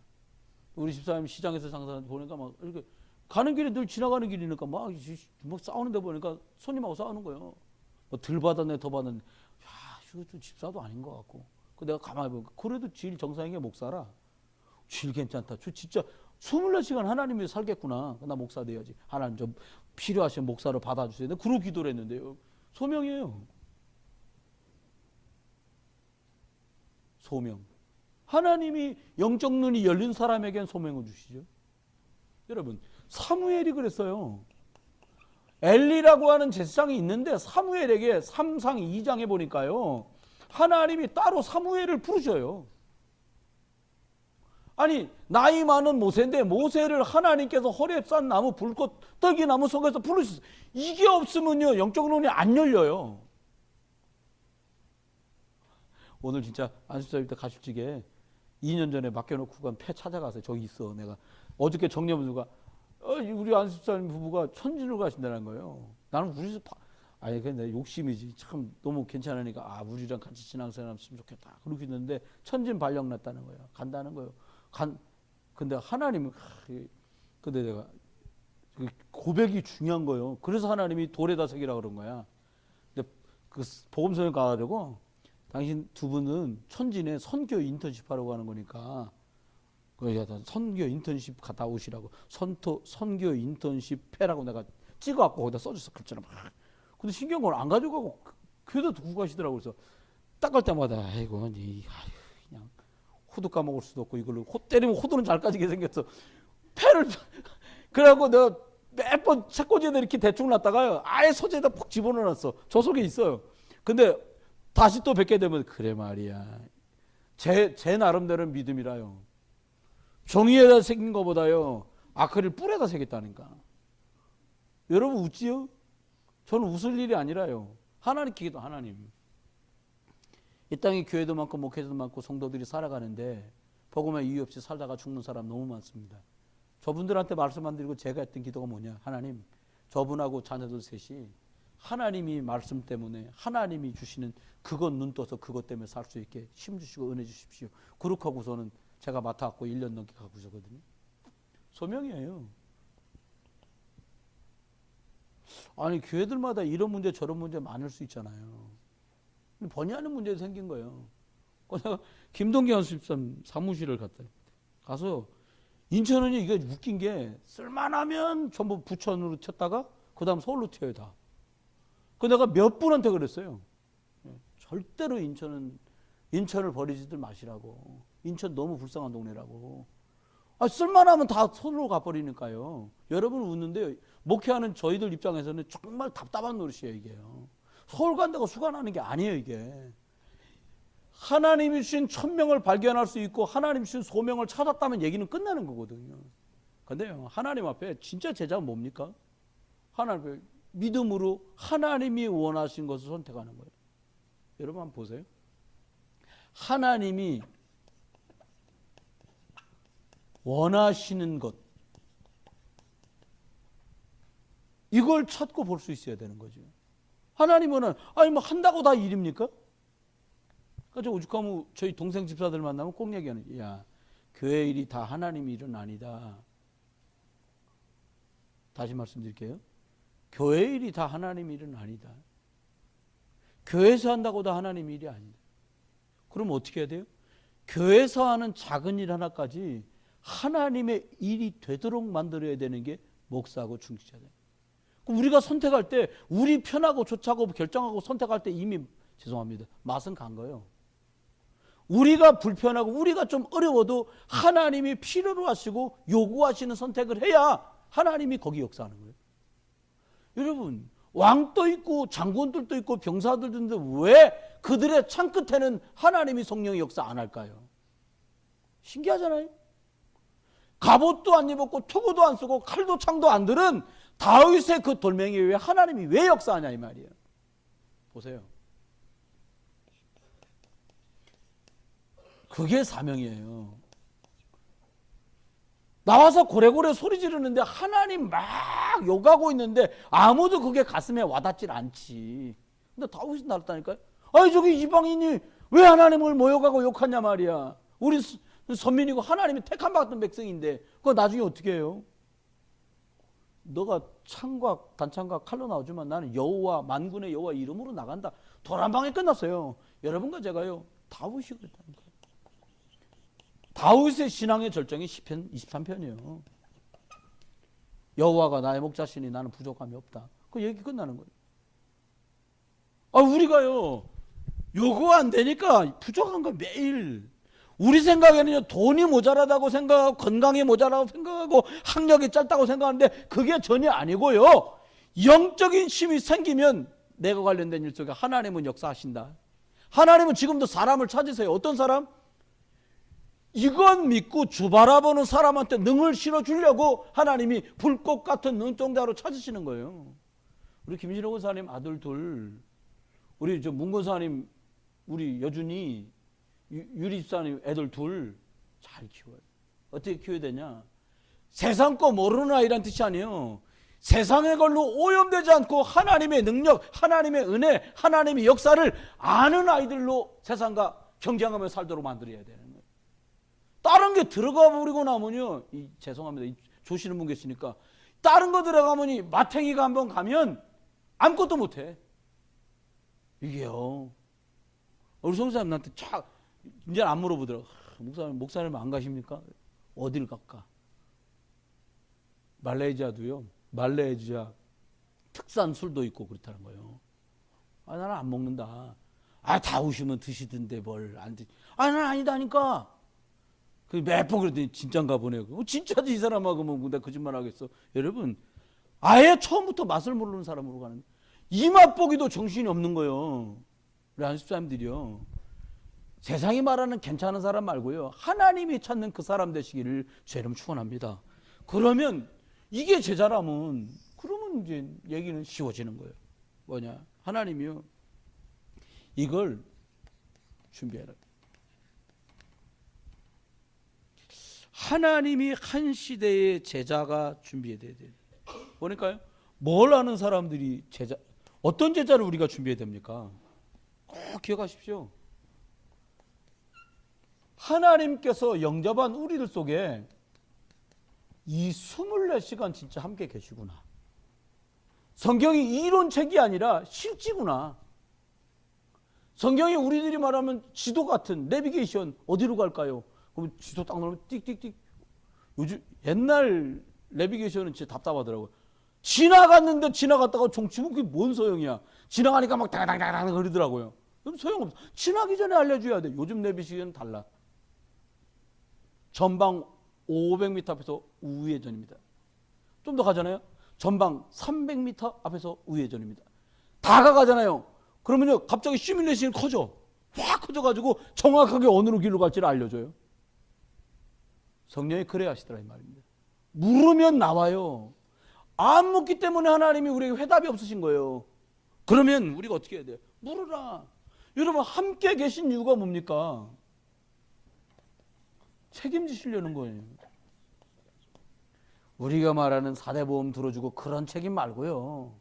우리 집사님 시장에서 장사 보니까 막 이렇게 가는 길에 늘 지나가는 길이니까 막 싸우는데 보니까 손님하고 싸우는 거예요. 뭐 덜 받았네 더 받았네. 이것도 집사도 아닌 것 같고. 내가 가만히 보니까 그래도 질 정상인 게 목사라. 질 괜찮다. 진짜 24시간 하나님이 살겠구나. 나 목사 돼야지. 하나님 좀 필요하시면 목사로 받아주세요. 내가 그러고 기도를 했는데요. 소명이에요. 소명. 하나님이 영적 눈이 열린 사람에겐 소명을 주시죠. 여러분, 사무엘이 그랬어요. 엘리라고 하는 제사장이 있는데 사무엘에게 3상 2장에 보니까요, 하나님이 따로 사무엘을 부르셔요. 아니, 나이 많은 모세인데 모세를 하나님께서 호렙산 나무 불꽃 떡이 나무 속에서 부르셨어요. 이게 없으면요, 영적 눈이 안 열려요. 오늘 진짜 안식자일 때 가십직에 2년 전에 맡겨놓고 간 폐 찾아가서 저기 있어. 내가 어저께 정려부부가 우리 안식자님 부부가 천진을 가신다는 거예요. 나는 우리 아니 근데 욕심이지. 참 너무 괜찮으니까 우리랑 같이 신앙생활 했으면 좋겠다. 그렇게 했는데 천진 발령 났다는 거예요. 간다는 거예요. 근데 하나님, 근데 내가 고백이 중요한 거예요. 그래서 하나님이 돌에다 새기라 그런 거야. 근데 그 복음서에 가가지고 당신 두 분은 천진에 선교 인턴십 하려고 하는 거니까 선교 인턴십 갔다 오시라고 선교 인턴십 패라고 내가 찍어갖고 거기다 써줬어. 글자로 막. 근데 신기한 건 안 가져가고 교회도 두고 가시더라고. 그래서 닦을 때마다 아이고 그냥 호두 까먹을 수도 없고 이걸로 때리면 호두는 잘 까지게 생겼어. 패를 그래갖고 내가 몇 번 책꽂이에다 이렇게 대충 놨다가요 아예 서재에다 푹 집어넣어놨어. 저 속에 있어요. 근데 다시 또 뵙게 되면 그래 말이야. 제 나름대로는 믿음이라요. 종이에다 새긴 것보다요 아크릴 뿔에다 새겼다니까. 여러분 웃지요? 저는 웃을 일이 아니라요. 하나님 기도 하나님. 이 땅에 교회도 많고 목회자도 많고 성도들이 살아가는데 복음의 이유 없이 살다가 죽는 사람 너무 많습니다. 저분들한테 말씀 안 드리고 제가 했던 기도가 뭐냐. 하나님, 저분하고 자녀들 셋이 하나님이 말씀 때문에 하나님이 주시는 그것 눈 떠서 그것 때문에 살 수 있게 힘 주시고 은혜 주십시오. 그렇게 하고서는 제가 맡아갖고 1년 넘게 가고 있었거든요. 소명이에요. 아니 교회들마다 이런 문제 저런 문제 많을 수 있잖아요. 번이 하는 문제 생긴 거예요. 내가 김동기 연수집사 사무실을 가서 인천은요 이게 웃긴 게 쓸만하면 전부 부천으로 쳤다가 그 다음 서울로 튀어요 다. 그 내가 몇 분한테 그랬어요. 절대로 인천을 버리지들 마시라고. 인천 너무 불쌍한 동네라고. 쓸만하면 다 서울로 가버리니까요. 여러분 웃는데요. 목회하는 저희들 입장에서는 정말 답답한 노릇이에요 이게요. 서울 간다고 수고하는 게 아니에요 이게. 하나님이 주신 천명을 발견할 수 있고 하나님 주신 소명을 찾았다면 얘기는 끝나는 거거든요. 근데요 하나님 앞에 진짜 제자가 뭡니까? 하나님 앞에 믿음으로 하나님이 원하신 것을 선택하는 거예요. 여러분 한번 보세요. 하나님이 원하시는 것 이걸 찾고 볼 수 있어야 되는 거죠. 하나님은 뭐 한다고 다 일입니까? 그래서 오죽하면 저희 동생 집사들 만나면 꼭 얘기하는 야 교회 일이 다 하나님 일은 아니다. 다시 말씀드릴게요. 교회 일이 다 하나님 일은 아니다. 교회에서 한다고 다 하나님 일이 아니다. 그럼 어떻게 해야 돼요? 교회에서 하는 작은 일 하나까지 하나님의 일이 되도록 만들어야 되는 게 목사하고 중직자들. 우리가 선택할 때 우리 편하고 좋자고 결정하고 선택할 때 이미 죄송합니다. 맛은 간 거예요. 우리가 불편하고 우리가 좀 어려워도 하나님이 필요로 하시고 요구하시는 선택을 해야 하나님이 거기 역사하는 거예요. 여러분 왕도 있고 장군들도 있고 병사들도 있는데 왜 그들의 창 끝에는 하나님이 성령의 역사 안 할까요? 신기하잖아요. 갑옷도 안 입었고 투구도 안 쓰고 칼도 창도 안 들은 다윗의 그 돌멩이 위에 하나님이 왜 역사하냐 이 말이에요. 보세요. 그게 사명이에요. 나와서 고래고래 소리 지르는데 하나님 막 욕하고 있는데 아무도 그게 가슴에 와닿질 않지. 근데 다윗이 나왔다니까요. 저기 이방인이 왜 하나님을 모욕하고 욕하냐 말이야. 우리 선민이고 하나님이 택함 받은 백성인데 그거 나중에 어떻게 해요? 너가 창과 단창과 칼로 나오지만 나는 여호와 만군의 여호와 이름으로 나간다. 돌 한 방에 끝났어요. 여러분과 제가요 다윗이 그랬다니까요. 다윗의 신앙의 절정이 시편 23편이에요. 여호와가 나의 목자시니 나는 부족함이 없다. 그 얘기 끝나는 거예요. 우리가요, 요거 안 되니까 부족한 거 매일. 우리 생각에는 돈이 모자라다고 생각하고 건강이 모자라고 생각하고 학력이 짧다고 생각하는데 그게 전혀 아니고요. 영적인 힘이 생기면 내가 관련된 일 속에 하나님은 역사하신다. 하나님은 지금도 사람을 찾으세요. 어떤 사람? 이건 믿고 주 바라보는 사람한테 능을 실어주려고 하나님이 불꽃 같은 눈동자로 찾으시는 거예요. 우리 김신호 권사님 아들 둘, 우리 저 문권사님 우리 여준이, 유리 집사님 애들 둘 잘 키워요. 어떻게 키워야 되냐? 세상 거 모르는 아이란 뜻이 아니에요. 세상의 걸로 오염되지 않고 하나님의 능력, 하나님의 은혜, 하나님의 역사를 아는 아이들로 세상과 경쟁하며 살도록 만들어야 되는 거예요. 다른 게 들어가 버리고 나면요, 죄송합니다, 조시는 분 계시니까, 다른 거 들어가면 마탱이가 한번 가면 아무것도 못해. 이게요, 우리 성사님한테 이제 안 물어보더라고. 목사님 안 가십니까? 어딜 갈까? 말레이시아 특산 술도 있고 그렇다는 거예요. 나는 안 먹는다. 다 오시면 드시던데 뭘 안 드시. 나는 아니다니까. 몇 번 그랬더니 진짠가 보네. 진짜지 이 사람하고 뭐 내가 거짓말 하겠어. 여러분, 아예 처음부터 맛을 모르는 사람으로 가는, 이 맛보기도 정신이 없는 거예요. 우리 안식사님들이요, 세상이 말하는 괜찮은 사람 말고요, 하나님이 찾는 그 사람 되시기를 제 이름 축원합니다. 그러면 이게 제자라면, 그러면 이제 얘기는 쉬워지는 거예요. 뭐냐? 하나님이요, 이걸 준비해라. 하나님이 한 시대의 제자가 준비해야 돼요. 보니까요, 뭘 아는 사람들이 어떤 제자를 우리가 준비해야 됩니까? 꼭 기억하십시오. 하나님께서 영접한 우리들 속에 이 24시간 진짜 함께 계시구나. 성경이 이론책이 아니라 실지구나. 성경이 우리들이 말하면 지도 같은 내비게이션, 어디로 갈까요? 그럼 지도 딱 넣으면 띡띡띡. 요즘 옛날 내비게이션은 진짜 답답하더라고요. 지나갔는데 지나갔다가 종치면 그게 뭔 소용이야. 지나가니까 막 다다다다 그러더라고요. 그럼 소용없어. 지나기 전에 알려줘야 돼. 요즘 내비게이션은 달라. 전방 500m 앞에서 우회전입니다. 좀 더 가잖아요. 전방 300m 앞에서 우회전입니다. 다 가잖아요. 그러면요, 갑자기 시뮬레이션이 커져. 확 커져가지고 정확하게 어느 길로 갈지를 알려줘요. 성령이 그래야 하시더라 이 말입니다. 물으면 나와요. 안 묻기 때문에 하나님이 우리에게 회답이 없으신 거예요. 그러면 우리가 어떻게 해야 돼요? 물으라. 여러분, 함께 계신 이유가 뭡니까? 책임지시려는 거예요. 우리가 말하는 사대보험 들어주고 그런 책임 말고요,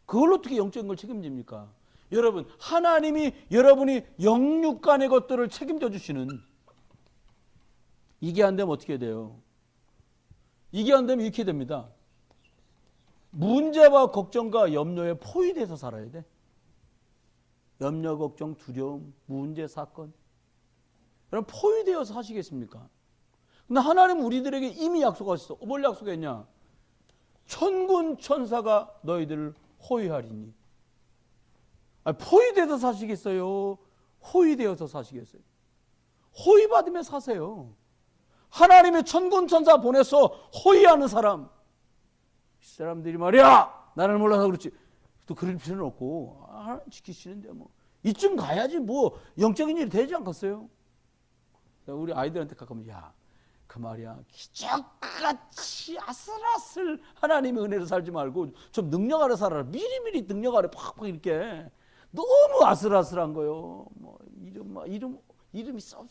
그걸로 어떻게 영적인 걸 책임집니까? 여러분, 하나님이 여러분이 영육간의 것들을 책임져 주시는, 이게 안 되면 어떻게 돼요? 이게 안 되면 이렇게 됩니다. 문제와 걱정과 염려에 포위돼서 살아야 돼. 염려, 걱정, 두려움, 문제, 사건. 여러분, 포위되어서 사시겠습니까? 근데 하나님은 우리들에게 이미 약속하셨어. 뭘 약속했냐? 천군 천사가 너희들을 호위하리니. 포위돼서 사시겠어요? 호위되어서 사시겠어요? 호위받으며 사세요. 하나님의 천군 천사 보내서 호위하는 사람, 이 사람들이 말이야, 나를 몰라서 그렇지, 또 그럴 필요는 없고, 하나님 지키시는데 뭐 이쯤 가야지 뭐 영적인 일이 되지 않겠어요? 우리 아이들한테 가끔, 야, 그 말이야, 기적같이 아슬아슬 하나님의 은혜로 살지 말고 좀 능력 아래 살아라. 미리미리 능력 아래 팍팍 이렇게. 너무 아슬아슬한 거요. 뭐 이름이 써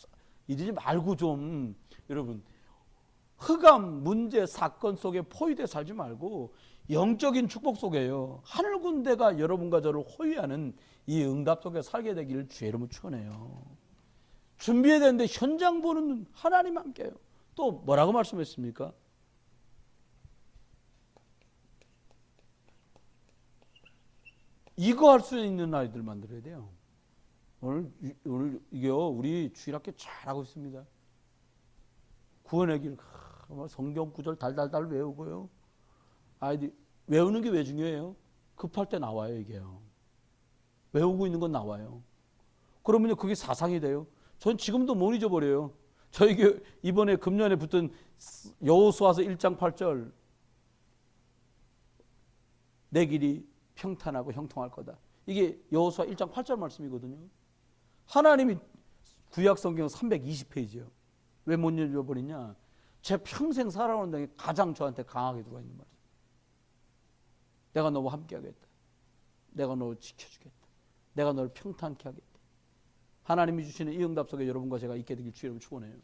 이러지 말고 좀, 여러분, 흑암, 문제, 사건 속에 포위돼 살지 말고 영적인 축복 속에요, 하늘 군대가 여러분과 저를 호위하는 이 응답 속에 살게 되기를 주의 이름으로 축원해요. 준비해야 되는데 현장 보는 하나님 함께요. 또 뭐라고 말씀했습니까? 이거 할 수 있는 아이들 만들어야 돼요. 오늘 이게요, 우리 주일학교 잘하고 있습니다. 구원의 길, 성경 구절 달달달 외우고요. 아이들 외우는 게 왜 중요해요? 급할 때 나와요, 이게요. 외우고 있는 건 나와요. 그러면요, 그게 사상이 돼요. 전 지금도 못 잊어버려요. 저희 이번에 금년에 붙은 여호수아서 1장 8절, 내 길이 평탄하고 형통할 거다. 이게 여호수아 1장 8절 말씀이거든요. 하나님이 구약 성경 320페이지요. 왜 못 잊어버리냐? 제 평생 살아오는 중에 가장 저한테 강하게 들어와 있는 말씀. 내가 너와 함께 하겠다. 내가 너를 지켜주겠다. 내가 너를 평탄케 하겠다. 하나님이 주시는 이 응답 속에 여러분과 제가 있게 되길 주여 축원해요.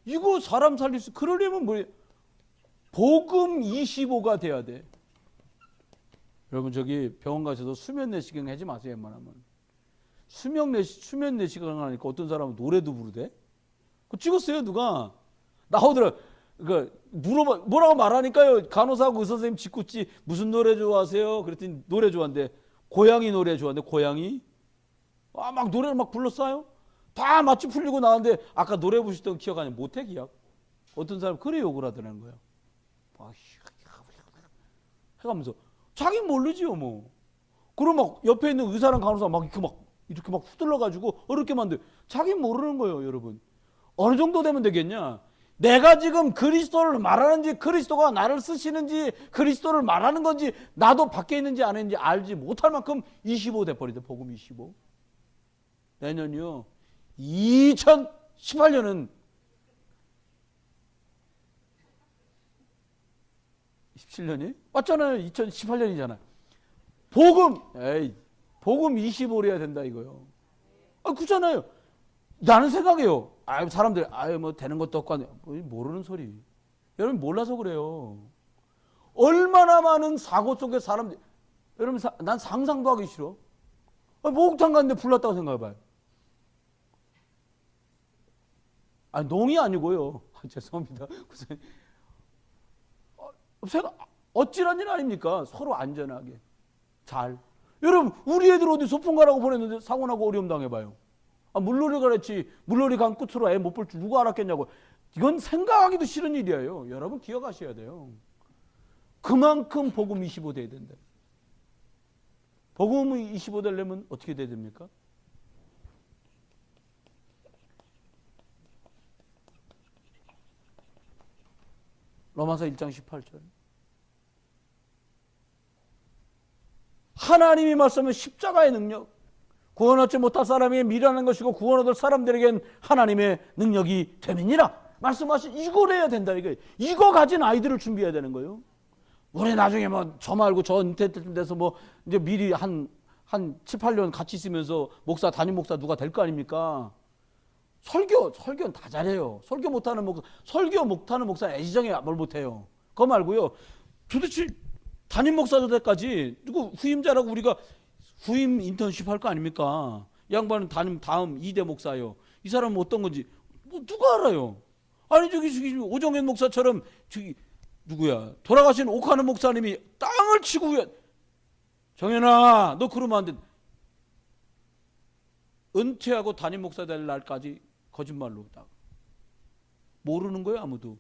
이거 사람 살릴 수, 그러려면 뭐예요? 복음 25가 돼야 돼. 여러분 저기 병원 가셔서 수면 내시경 하지 마세요. 웬만하면. 수면 내시경 하니까 어떤 사람은 노래도 부르대. 그거 찍었어요 누가. 나오더라. 그러니까 물어봐, 뭐라고 말하니까요. 간호사하고 의사 선생님 짓궂지 무슨 노래 좋아하세요? 그랬더니 노래 좋아한대. 고양이 노래 좋아한대. 고양이. 막 노래를 막 불렀어요. 다 마취 풀리고 나왔는데 아까 노래 부르셨던 거 기억 안 해? 못해 기억. 어떤 사람 그래 욕을 하더라는 거예요. 해가면서 자기 모르지요 뭐. 그럼 막 옆에 있는 의사랑 간호사 이렇게 막 후들러가지고 어렵게 만들. 자기 모르는 거예요 여러분. 어느 정도 되면 되겠냐? 내가 지금 그리스도를 말하는지 그리스도가 나를 쓰시는지 그리스도를 말하는 건지 나도 밖에 있는지 안 있는지 알지 못할 만큼 25 돼버리대. 복음 25. 내년이요 2018년은 17년이? 맞잖아요. 2018년이잖아. 복음 25를 해야 된다 이거요. 그렇잖아요. 나는 생각해요. 사람들 뭐 되는 것도 없고 모르는 소리. 여러분 몰라서 그래요. 얼마나 많은 사고 속에 사람들. 여러분 난 상상도 하기 싫어. 목욕탕 갔는데 불났다고 생각해봐요. 농이 아니고요. 죄송합니다. 어찌란 일 아닙니까? 서로 안전하게 잘. 여러분 우리 애들 어디 소풍 가라고 보냈는데 사고 나고 어려움 당해봐요. 물놀이 가랬지 물놀이 간 끝으로 애 못 볼 줄 누가 알았겠냐고. 이건 생각하기도 싫은 일이에요. 여러분 기억하셔야 돼요. 그만큼 복음 25 돼야 된다. 복음 25 되려면 어떻게 돼야 됩니까? 로마서 1장 18절. 하나님이 말씀은 십자가의 능력, 구원 얻지 못할 사람이 미련한 것이고 구원 얻을 사람들에겐 하나님의 능력이 됨이니라 말씀하신 이걸 해야 된다. 이거 가진 아이들을 준비해야 되는 거예요. 우리 나중에 뭐 저 말고 저 은퇴 때 돼서 뭐 이제 미리 한 7, 8년 같이 있으면서 목사 담임 목사 누가 될 거 아닙니까? 설교는 다 잘해요. 설교 못하는 목사 애지정에 뭘 못해요. 그거 말고요. 도대체 담임 목사 때까지 누구 후임자라고 우리가 후임 인턴십 할 거 아닙니까? 양반은 다음 2대 목사요. 이 사람은 어떤 건지 누가 알아요? 아니 저기 오정현 목사처럼 저기 누구야? 돌아가신 옥하는 목사님이 땅을 치고 정현아 너 그러면 안 돼. 은퇴하고 담임 목사 될 날까지 거짓말로 딱 모르는 거예요 아무도.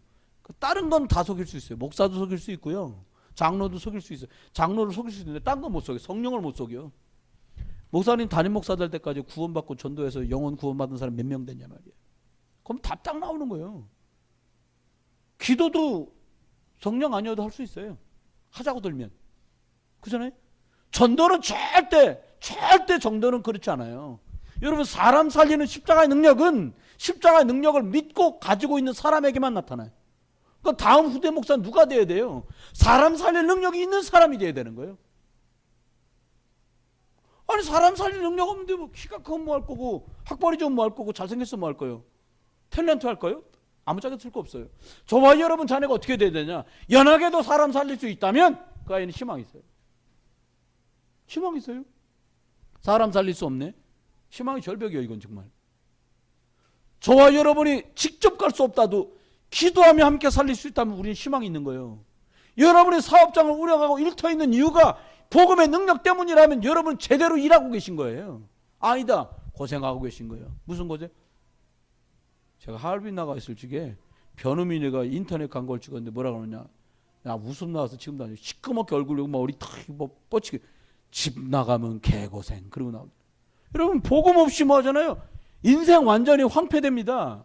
다른 건 다 속일 수 있어요. 목사도 속일 수 있고요. 장로도 속일 수 있어요. 장로를 속일 수 있는데 딴 건 못 속여. 성령을 못 속여. 목사님 담임 목사 될 때까지 구원받고 전도해서 영혼 구원받은 사람 몇 명 됐냐 말이에요. 그럼 답 딱 나오는 거예요. 기도도 성령 아니어도 할 수 있어요. 하자고 들면. 그잖아요. 전도는 절대 정도는 그렇지 않아요. 여러분 사람 살리는 십자가의 능력은 십자가의 능력을 믿고 가지고 있는 사람에게만 나타나요. 그러니까 다음 후대 목사는 누가 돼야 돼요? 사람 살릴 능력이 있는 사람이 돼야 되는 거예요. 아니 사람 살릴 능력 없는데 뭐 키가 크면 뭐 할 거고 학벌이 좀 뭐 할 거고 잘생겼으면 뭐 할 거예요? 탤런트 할 거예요? 아무짝에도 쓸 거 없어요. 저와 여러분 자네가 어떻게 돼야 되냐? 연하게도 사람 살릴 수 있다면 그 아이는 희망이 있어요. 희망이 있어요. 사람 살릴 수 없네. 희망이 절벽이에요 이건 정말. 저와 여러분이 직접 갈 수 없다도 기도하며 함께 살릴 수 있다면 우리는 희망이 있는 거예요. 여러분의 사업장을 운영하고 일터 있는 이유가 복음의 능력 때문이라면 여러분 제대로 일하고 계신 거예요. 아니다. 고생하고 계신 거예요. 무슨 고생? 제가 하얼빈 나가 있을 적에 변우민이가 인터넷 광고를 찍었는데 뭐라 그러냐? 야, 웃음 나와서 지금도 아니고 시커멓게 얼굴 막 머리 탁 뻗치게 집 나가면 개고생 그러고 나오죠. 여러분 복음 없이 뭐 하잖아요. 인생 완전히 황폐됩니다.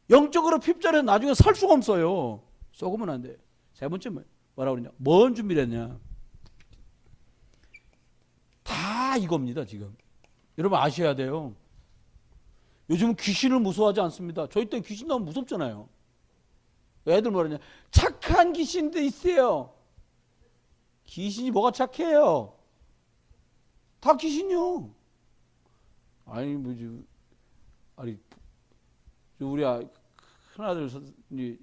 영적으로 핍절해서 나중에 살 수가 없어요. 썩으면 안 돼. 세 번째 뭐라 그러냐? 뭔 준비를 했냐? 다 이겁니다 지금. 여러분 아셔야 돼요. 요즘은 귀신을 무서워하지 않습니다. 저희 때 귀신 나오면 무섭잖아요. 애들 뭐라냐? 착한 귀신도 있어요. 귀신이 뭐가 착해요? 다 귀신이요. 아니 뭐지? 아니 우리 큰아들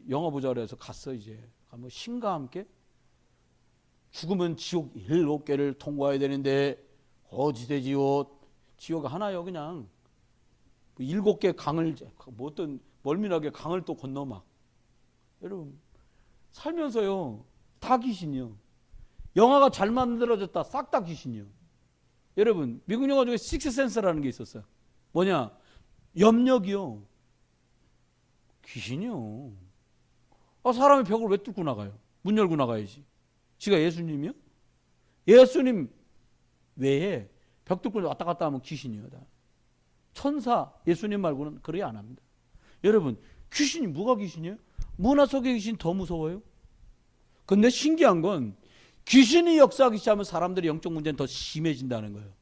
영화 보자 그래서 갔어 이제. 가면 신과 함께 죽으면 지옥 7개를 통과해야 되는데 어디되지요? 지옥 하나요 그냥. 7개 강을 뭐 어떤 멀미나게 강을 또 건너 막. 여러분 살면서요 다 귀신이요. 영화가 잘 만들어졌다 싹 다 귀신이요. 여러분 미국 영화 중에 식스센스라는 게 있었어요. 뭐냐? 염력이요. 귀신이요. 사람이 벽을 왜 뚫고 나가요? 문 열고 나가야지. 지가 예수님이요? 예수님 외에 벽 뚫고 왔다 갔다 하면 귀신이요. 다. 천사 예수님 말고는 그래 안 합니다. 여러분 귀신이 뭐가 귀신이에요? 문화 속의 귀신 더 무서워요. 근데 신기한 건 귀신이 역사하기 시작하면 사람들의 영적 문제는 더 심해진다는 거예요.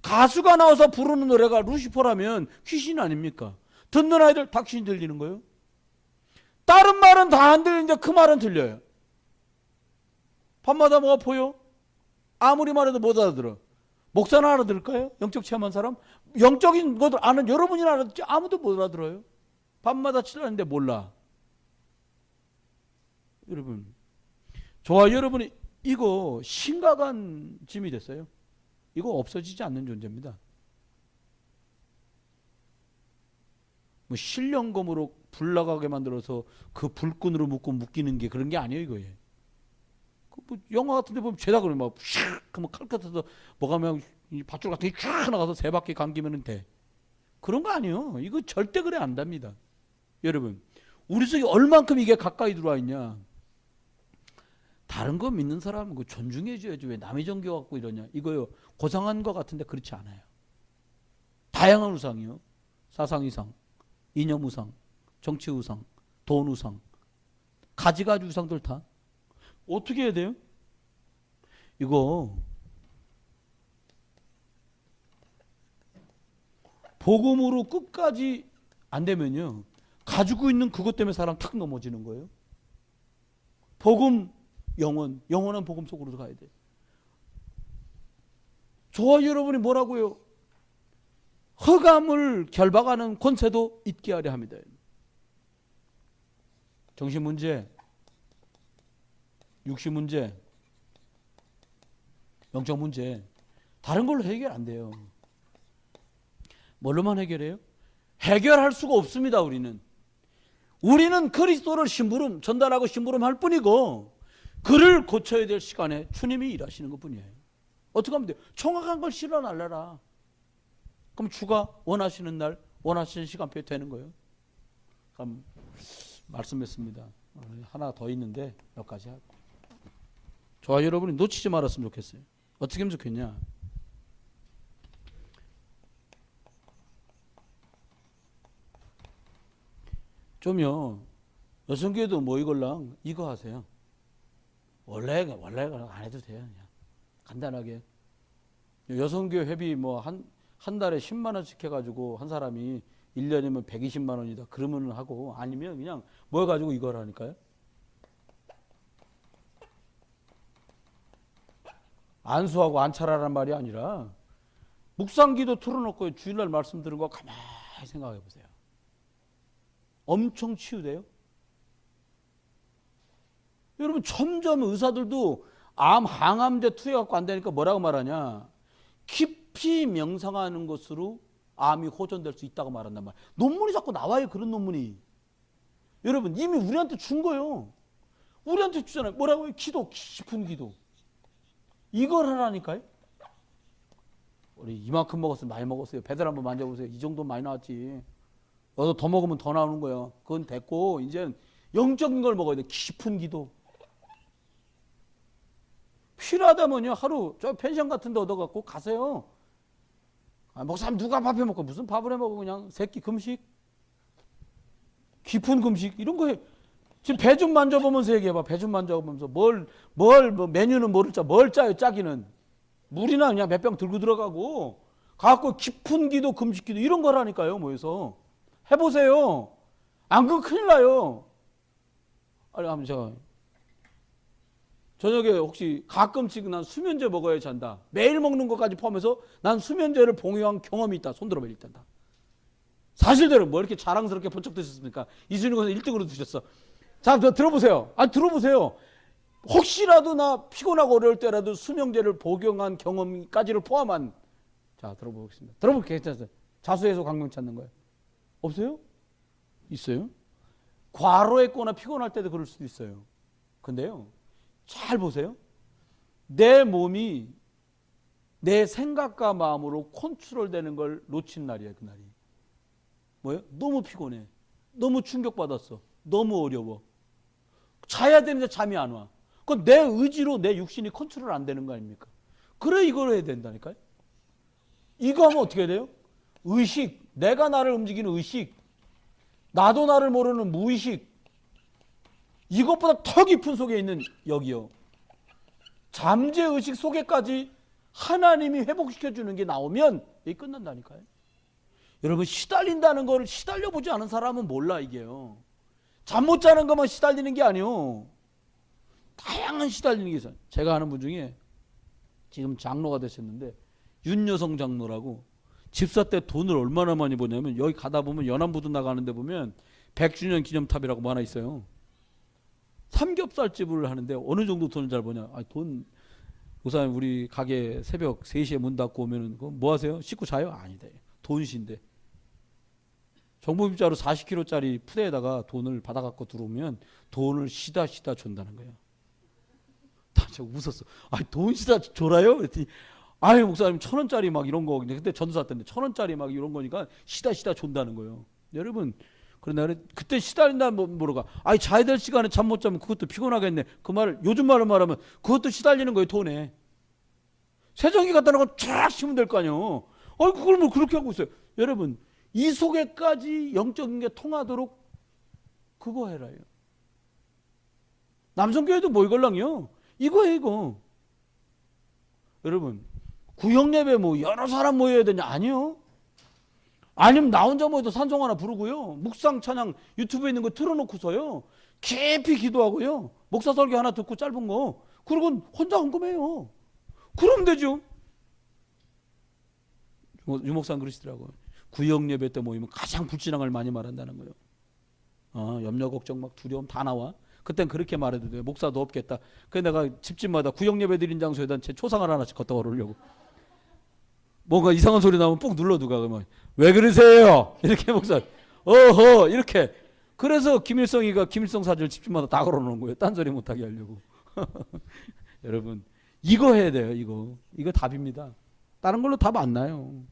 가수가 나와서 부르는 노래가 루시퍼라면 귀신 아닙니까? 듣는 아이들 다 귀신 들리는 거예요. 다른 말은 다 안 들리는데 그 말은 들려요. 밤마다 뭐가 보여? 아무리 말해도 못 알아들어. 목사는 알아들을까요? 영적 체험한 사람? 영적인 것을 아는 여러분이나 알아듣지 아무도 못 알아들어요. 밤마다 치라는데 몰라. 여러분 저와 여러분이 이거 심각한 짐이 됐어요. 이거 없어지지 않는 존재입니다. 뭐 실령검으로 불 나가게 만들어서 그 불끈으로 묶이는 게 그런 게 아니에요 이거예요. 뭐 영화 같은 데 보면 죄다 그러면 막 샥 하면 칼 같아서 뭐가 막 밧줄 같은 게 쫙 나가서 세 바퀴 감기면 돼. 그런 거 아니에요. 이거 절대 그래 안 답니다. 여러분 우리 속에 얼만큼 이게 가까이 들어와 있냐. 다른 거 믿는 사람은 그 존중해줘야지 왜 남의 종교 갖고 이러냐. 이거요 고상한 거 같은데 그렇지 않아요. 다양한 우상이요. 사상이상, 이념우상, 정치우상, 돈우상, 가지가지 우상들 다. 어떻게 해야 돼요? 이거 복음으로 끝까지 안 되면요 가지고 있는 그것 때문에 사람 탁 넘어지는 거예요. 복음 영원한 복음 속으로 가야 돼. 저와 여러분이 뭐라고요? 흑암을 결박하는 권세도 있게 하려 합니다. 정신 문제, 육신 문제, 영적 문제 다른 걸로 해결 안 돼요. 뭘로만 해결해요? 해결할 수가 없습니다. 우리는 그리스도를 전달하고 심부름할 뿐이고 그를 고쳐야 될 시간에 주님이 일하시는 것뿐이에요. 어떻게 하면 돼요? 정확한 걸 실어 날라라. 그럼 주가 원하시는 날 원하시는 시간표에 되는 거예요. 그럼 말씀했습니다. 하나 더 있는데 몇 가지 하고 저와 여러분이 놓치지 말았으면 좋겠어요. 어떻게 하면 좋겠냐? 좀요 여성교회도 모이걸랑 이거 하세요. 원래 안 해도 돼요. 그냥 간단하게 여성교회 회비 뭐 한 달에 10만 원씩 해가지고 한 사람이 1년이면 120만 원이다. 그러면 하고 아니면 그냥 뭐 해가지고 이걸 하니까요. 안수하고 안찰하란 말이 아니라 묵상기도 틀어놓고 주일날 말씀 들은 거 가만히 생각해 보세요. 엄청 치유돼요. 여러분 점점 의사들도 암 항암제 투여갖고 안 되니까 뭐라고 말하냐. 깊이 명상하는 것으로 암이 호전될 수 있다고 말한단 말이에요. 논문이 자꾸 나와요. 그런 논문이. 여러분 이미 우리한테 준 거예요. 우리한테 주잖아요. 뭐라고요? 기도, 깊은 기도. 이걸 하라니까요. 우리 이만큼 먹었어요. 많이 먹었어요. 배달 한번 만져보세요. 이 정도 많이 나왔지. 더 먹으면 더 나오는 거예요. 그건 됐고 이제 영적인 걸 먹어야 돼. 깊은 기도. 필요하다면요, 하루 저 펜션 같은 데 얻어갖고 가세요. 목사님 누가 밥해 먹고, 무슨 밥을 해 먹어. 그냥 새끼 금식, 깊은 금식 이런 거 해. 지금 배 좀 만져보면서 얘기해봐. 배 좀 만져보면서 뭐 메뉴는 모를 뭘 짜요. 짜기는 물이나 그냥 몇 병 들고 들어가고 가갖고 깊은 기도, 금식 기도 이런 거라니까요. 모여서 해보세요. 안 그러면 큰일 나요. 아니, 한번 제가 저녁에 혹시 가끔씩 난 수면제 먹어야 잔다. 매일 먹는 것까지 포함해서 난 수면제를 복용한 경험이 있다. 손 들어봐. 일단 다. 사실대로 뭐 이렇게 자랑스럽게 번쩍 드셨습니까? 이순희 권사 1등으로 드셨어. 자, 들어보세요. 들어보세요. 혹시라도 나 피곤하고 어려울 때라도 수면제를 복용한 경험까지를 포함한, 자, 들어보겠습니다. 들어볼게요. 괜찮아요. 자수해서 강명 찾는 거예요. 없어요? 있어요? 과로했거나 피곤할 때도 그럴 수도 있어요. 근데요, 잘 보세요. 내 몸이 내 생각과 마음으로 컨트롤되는 걸 놓친 날이에요. 그날이 뭐예요? 너무 피곤해, 너무 충격받았어, 너무 어려워, 자야 되는데 잠이 안 와. 그건 내 의지로 내 육신이 컨트롤 안 되는 거 아닙니까? 그래, 이걸 해야 된다니까요. 이거 하면 어떻게 돼요? 의식, 내가 나를 움직이는 의식, 나도 나를 모르는 무의식, 이것보다 더 깊은 속에 있는 여기요, 잠재의식 속에까지 하나님이 회복시켜주는 게 나오면 이게 끝난다니까요. 여러분, 시달린다는 걸 시달려보지 않은 사람은 몰라. 이게요, 잠 못 자는 것만 시달리는 게 아니요, 다양한 시달리는 게 있어요. 제가 아는 분 중에 지금 장로가 되셨는데 윤여성 장로라고, 집사 때 돈을 얼마나 많이 버냐면, 여기 가다 보면 연안부두 나가는데 보면 100주년 기념탑이라고 뭐 하나 있어요. 삼겹살집을 하는데 어느 정도 돈을 잘 버냐. 돈, 우선 우리 가게 새벽 3시에 문 닫고 오면은 뭐 하세요? 씻고 자요? 아니다. 돈신데 정보입자로 40kg짜리 푸대에다가 돈을 받아갖고 들어오면 돈을 시다 준다는 거예요. 다 제가 웃었어. 돈 시다 줘라요? 그랬더니 목사님 1,000원짜리 막 이런 거, 그때 전도사 때인데 1,000원짜리 막 이런 거니까 시다 준다는 거예요. 여러분, 그런데 그때 시달린다 모르가. 자야 될 시간에 잠 못 자면 그것도 피곤하겠네. 그 말을 요즘 말로 말하면 그것도 시달리는 거예요. 돈에 세정기 갖다 놓고 쫙 씌우면 될 거 아니에요. 그걸 뭐 그렇게 하고 있어요. 여러분, 이 속에까지 영적인 게 통하도록 그거 해라요. 남성교회도 뭐 이걸랑요? 이거예요, 이거. 여러분, 구역예배 뭐 여러 사람 모여야 되냐? 아니요. 아니면 나 혼자 모여도 산송 하나 부르고요, 묵상 찬양 유튜브에 있는 거 틀어놓고서요 깊이 기도하고요, 목사 설교 하나 듣고 짧은 거, 그리고 혼자 헌금해요. 그러면 되죠. 유목사님 그러시더라고요. 구역 예배 때 모이면 가장 불신앙을 많이 말한다는 거예요. 염려 걱정 막 두려움 다 나와. 그땐 그렇게 말해도 돼요. 목사도 없겠다. 그래서 내가 집집마다 구역 예배 드린 장소에다 제 초상을 하나씩 걷다 오르려고, 뭔가 이상한 소리 나오면 꼭 눌러두가. 그러면 왜 그러세요? 이렇게 목사, 어허, 이렇게. 그래서 김일성이가 김일성 사진을 집집마다 다 걸어놓은 거예요. 딴소리 못하게 하려고. 여러분, 이거 해야 돼요. 이거 답입니다. 다른 걸로 답 안 나요.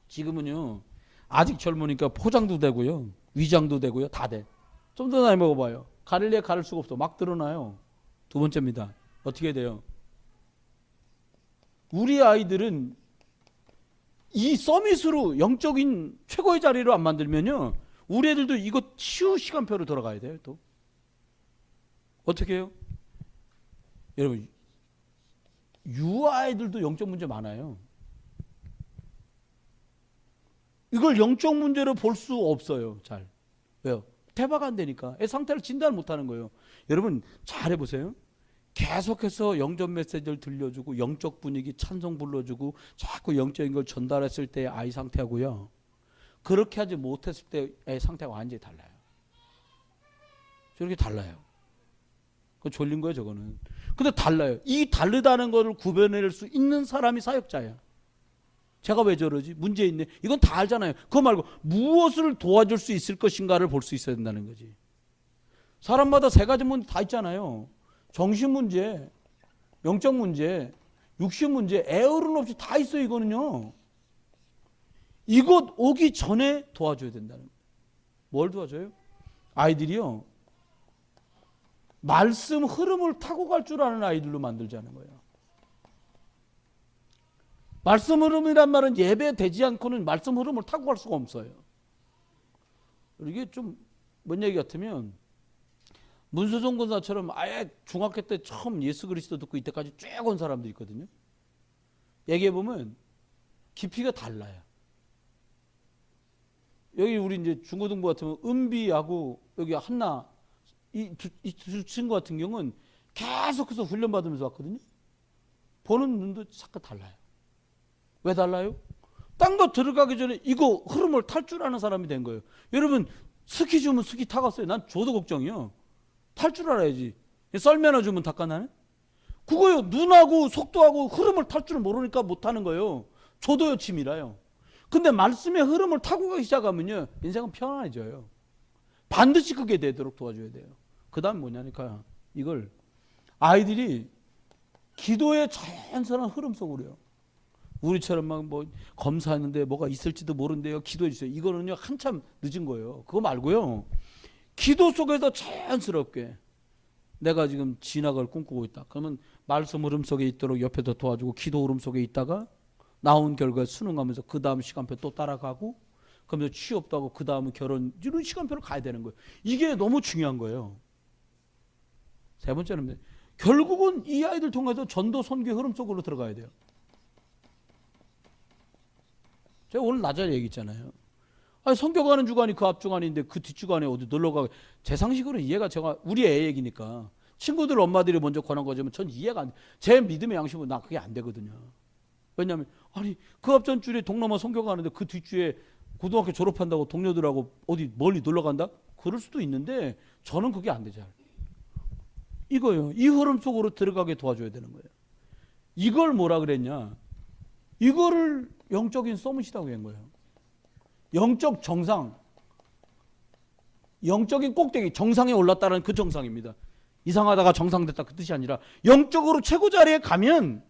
지금은요, 아직 젊으니까 포장도 되고요, 위장도 되고요, 다 돼. 좀 더 나이 먹어봐요. 가릴래 가릴 수가 없어. 막 드러나요. 두 번째입니다. 어떻게 돼요? 우리 아이들은 이 서밋으로 영적인 최고의 자리로 안 만들면요, 우리 애들도 이거 치유 시간표로 들어가야 돼요. 또 어떻게 해요? 여러분, 유아애들도 영적 문제 많아요. 이걸 영적 문제로 볼 수 없어요. 잘. 왜요? 대화가 안 되니까. 애 상태를 진단을 못하는 거예요. 여러분, 잘 해보세요. 계속해서 영적 메시지를 들려주고 영적 분위기 찬송 불러주고 자꾸 영적인 걸 전달했을 때 아이 상태하고요, 그렇게 하지 못했을 때 애 상태가 완전히 달라요. 저렇게 달라요. 그거 졸린 거예요, 저거는. 근데 달라요. 이 다르다는 것을 구별해낼 수 있는 사람이 사역자야. 제가 왜 저러지? 문제 있네. 이건 다 알잖아요. 그거 말고 무엇을 도와줄 수 있을 것인가를 볼 수 있어야 된다는 거지. 사람마다 세 가지 문제 다 있잖아요. 정신 문제, 영적 문제, 육신 문제, 애어른 없이 다 있어요. 이거는요, 이곳 오기 전에 도와줘야 된다는 거예요. 뭘 도와줘요? 아이들이요, 말씀 흐름을 타고 갈 줄 아는 아이들로 만들자는 거예요. 말씀 흐름이란 말은 예배되지 않고는 말씀 흐름을 타고 갈 수가 없어요. 이게 좀 뭔 얘기 같으면 문수정 권사처럼 아예 중학교 때 처음 예수 그리스도 듣고 이때까지 쭉 온 사람들이 있거든요. 얘기해보면 깊이가 달라요. 여기 우리 이제 중고등부 같으면 은비하고 여기 한나 이 두 친구 같은 경우는 계속해서 훈련받으면서 왔거든요. 보는 눈도 잠깐 달라요. 왜 달라요? 딴 거 들어가기 전에 이거 흐름을 탈 줄 아는 사람이 된 거예요. 여러분 스키 주면 스키 타갔어요. 난 저도 걱정이요. 탈 줄 알아야지. 썰매나 주면 닦아나네? 그거요. 눈하고 속도하고 흐름을 탈 줄 모르니까 못하는 거예요. 저도요 짐이라요. 근데 말씀의 흐름을 타고 가기 시작하면요 인생은 편안해져요. 반드시 그게 되도록 도와줘야 돼요. 그 다음 뭐냐니까 이걸 아이들이 기도의 자연스러운 흐름 속으로요. 우리처럼 막 뭐 검사하는데 뭐가 있을지도 모른대요. 기도해 주세요. 이거는요 한참 늦은 거예요. 그거 말고요. 기도 속에서 자연스럽게 내가 지금 진학을 꿈꾸고 있다. 그러면 말씀 흐름 속에 있도록 옆에서 도와주고 기도 흐름 속에 있다가 나온 결과에 순응하면서 그 다음 시간표 또 따라가고 그러면서 취업도 하고 그 다음은 결혼 이런 시간표를 가야 되는 거예요. 이게 너무 중요한 거예요. 세 번째는 결국은 이 아이들 통해서 전도 선교 흐름 속으로 들어가야 돼요. 제가 오늘 낮에 얘기했잖아요. 아니 선교 가는 주간이 그 앞 주간인데 그 뒷 주간에 어디 놀러 가고 제 상식으로는 이해가 제가 우리 애 얘기니까 친구들 엄마들이 먼저 권한 거지만 전 이해가 안 돼. 제 믿음의 양심은 나 그게 안 되거든요. 왜냐하면 아니 그 앞전 주에 동남아 선교 가는데 그 뒷주에 고등학교 졸업한다고 동료들하고 어디 멀리 놀러 간다? 그럴 수도 있는데 저는 그게 안 되죠. 이거요. 이 흐름 속으로 들어가게 도와줘야 되는 거예요. 이걸 뭐라 그랬냐? 이거를 영적인 서밋이라고 한 거예요. 영적 정상, 영적인 꼭대기, 정상에 올랐다는 그 정상입니다. 이상하다가 정상됐다 그 뜻이 아니라 영적으로 최고 자리에 가면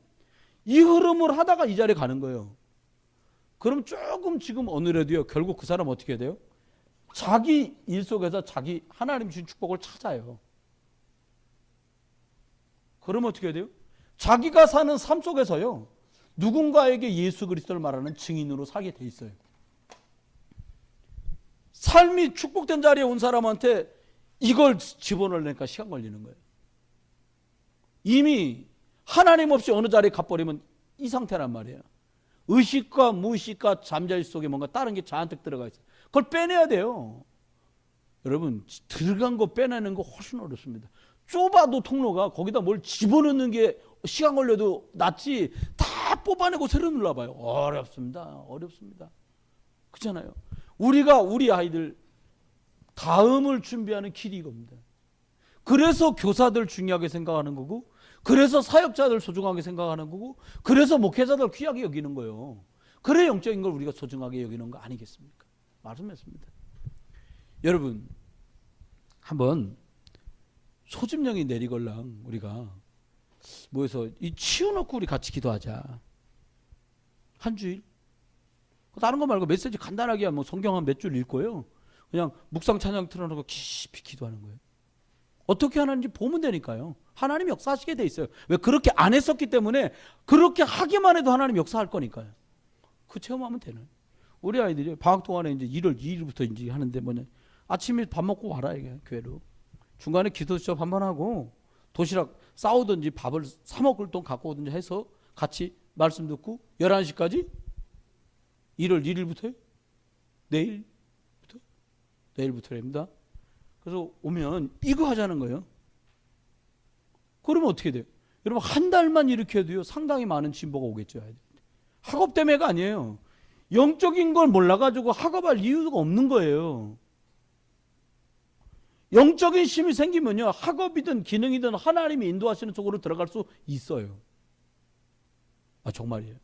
이 흐름을 하다가 이 자리에 가는 거예요. 그럼 조금 지금 어느래도요 결국 그 사람 어떻게 돼요? 자기 일 속에서 자기 하나님 주신 축복을 찾아요. 그러면 어떻게 돼요? 자기가 사는 삶 속에서요 누군가에게 예수 그리스도를 말하는 증인으로 살게 돼 있어요. 삶이 축복된 자리에 온 사람한테 이걸 집어넣으려니까 시간 걸리는 거예요. 이미 하나님 없이 어느 자리에 가버리면 이 상태란 말이에요. 의식과 무의식과 잠자리 속에 뭔가 다른 게 잔뜩 들어가 있어요. 그걸 빼내야 돼요. 여러분 들어간 거 빼내는 거 훨씬 어렵습니다. 좁아도 통로가 거기다 뭘 집어넣는 게 시간 걸려도 낫지 다 뽑아내고 새로 눌러봐요. 어렵습니다. 그렇잖아요. 우리가 우리 아이들 다음을 준비하는 길이 이겁니다. 그래서 교사들 중요하게 생각하는 거고 그래서 사역자들 소중하게 생각하는 거고 그래서 목회자들 귀하게 여기는 거예요. 그래 영적인 걸 우리가 소중하게 여기는 거 아니겠습니까? 말씀했습니다. 여러분 한번 소집령이 내리걸랑 우리가 모여서 이 치워놓고 우리 같이 기도하자. 한 주일. 다른 거 말고 메시지 간단하게 뭐 성경 한 몇 줄 읽고요. 그냥 묵상 찬양 틀어놓고 깊이 기도하는 거예요. 어떻게 하는지 보면 되니까요. 하나님 역사하시게 돼 있어요. 왜 그렇게 안 했었기 때문에 그렇게 하기만 해도 하나님 역사할 거니까요. 그 체험하면 되는. 우리 아이들이 방학 동안에 이제 1월 2일부터 이제 하는데 뭐냐. 아침에 밥 먹고 와라 이게 교회로. 중간에 기도 수업 한번 하고 도시락 싸우든지 밥을 사 먹을 돈 갖고 오든지 해서 같이 말씀 듣고 11시까지 1월 1일부터요? 내일부터랍니다. 그래서 오면 이거 하자는 거예요. 그러면 어떻게 돼요? 여러분 한 달만 이렇게 해도요 상당히 많은 진보가 오겠죠. 학업 때문에가 아니에요. 영적인 걸 몰라가지고 학업할 이유가 없는 거예요. 영적인 힘이 생기면요 학업이든 기능이든 하나님이 인도하시는 쪽으로 들어갈 수 있어요. 아 정말이에요.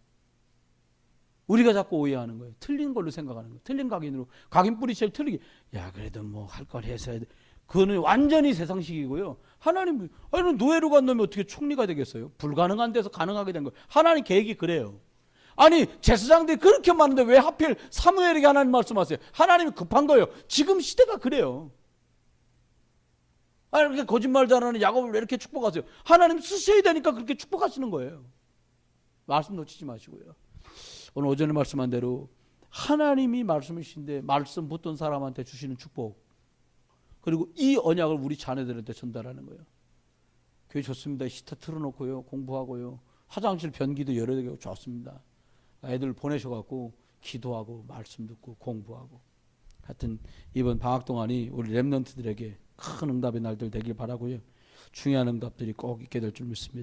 우리가 자꾸 오해하는 거예요. 틀린 걸로 생각하는 거예요. 틀린 각인으로. 각인 뿌리 제일 틀리게. 야 그래도 뭐 할 걸 해서 해야 돼. 그거는 완전히 세상식이고요. 하나님 아니 노예로 간 놈이 어떻게 총리가 되겠어요? 불가능한 데서 가능하게 된 거예요. 하나님 계획이 그래요. 아니 제사장들이 그렇게 많은데 왜 하필 사무엘에게 하나님 말씀하세요? 하나님이 급한 거예요. 지금 시대가 그래요. 아니 그렇게 거짓말 잘하는 야곱을 왜 이렇게 축복하세요? 하나님 쓰셔야 되니까 그렇게 축복하시는 거예요. 말씀 놓치지 마시고요. 오늘 오전에 말씀한 대로 하나님이 말씀이신데 말씀 붙던 사람한테 주시는 축복, 그리고 이 언약을 우리 자녀들한테 전달하는 거예요. 교회 좋습니다. 히터 틀어놓고요, 공부하고요, 화장실 변기도 여러 개고 좋습니다. 애들 보내셔갖고 기도하고 말씀 듣고 공부하고. 하여튼 이번 방학 동안이 우리 렘넌트들에게 큰 응답의 날들 되길 바라고요. 중요한 응답들이 꼭 있게 될 줄 믿습니다.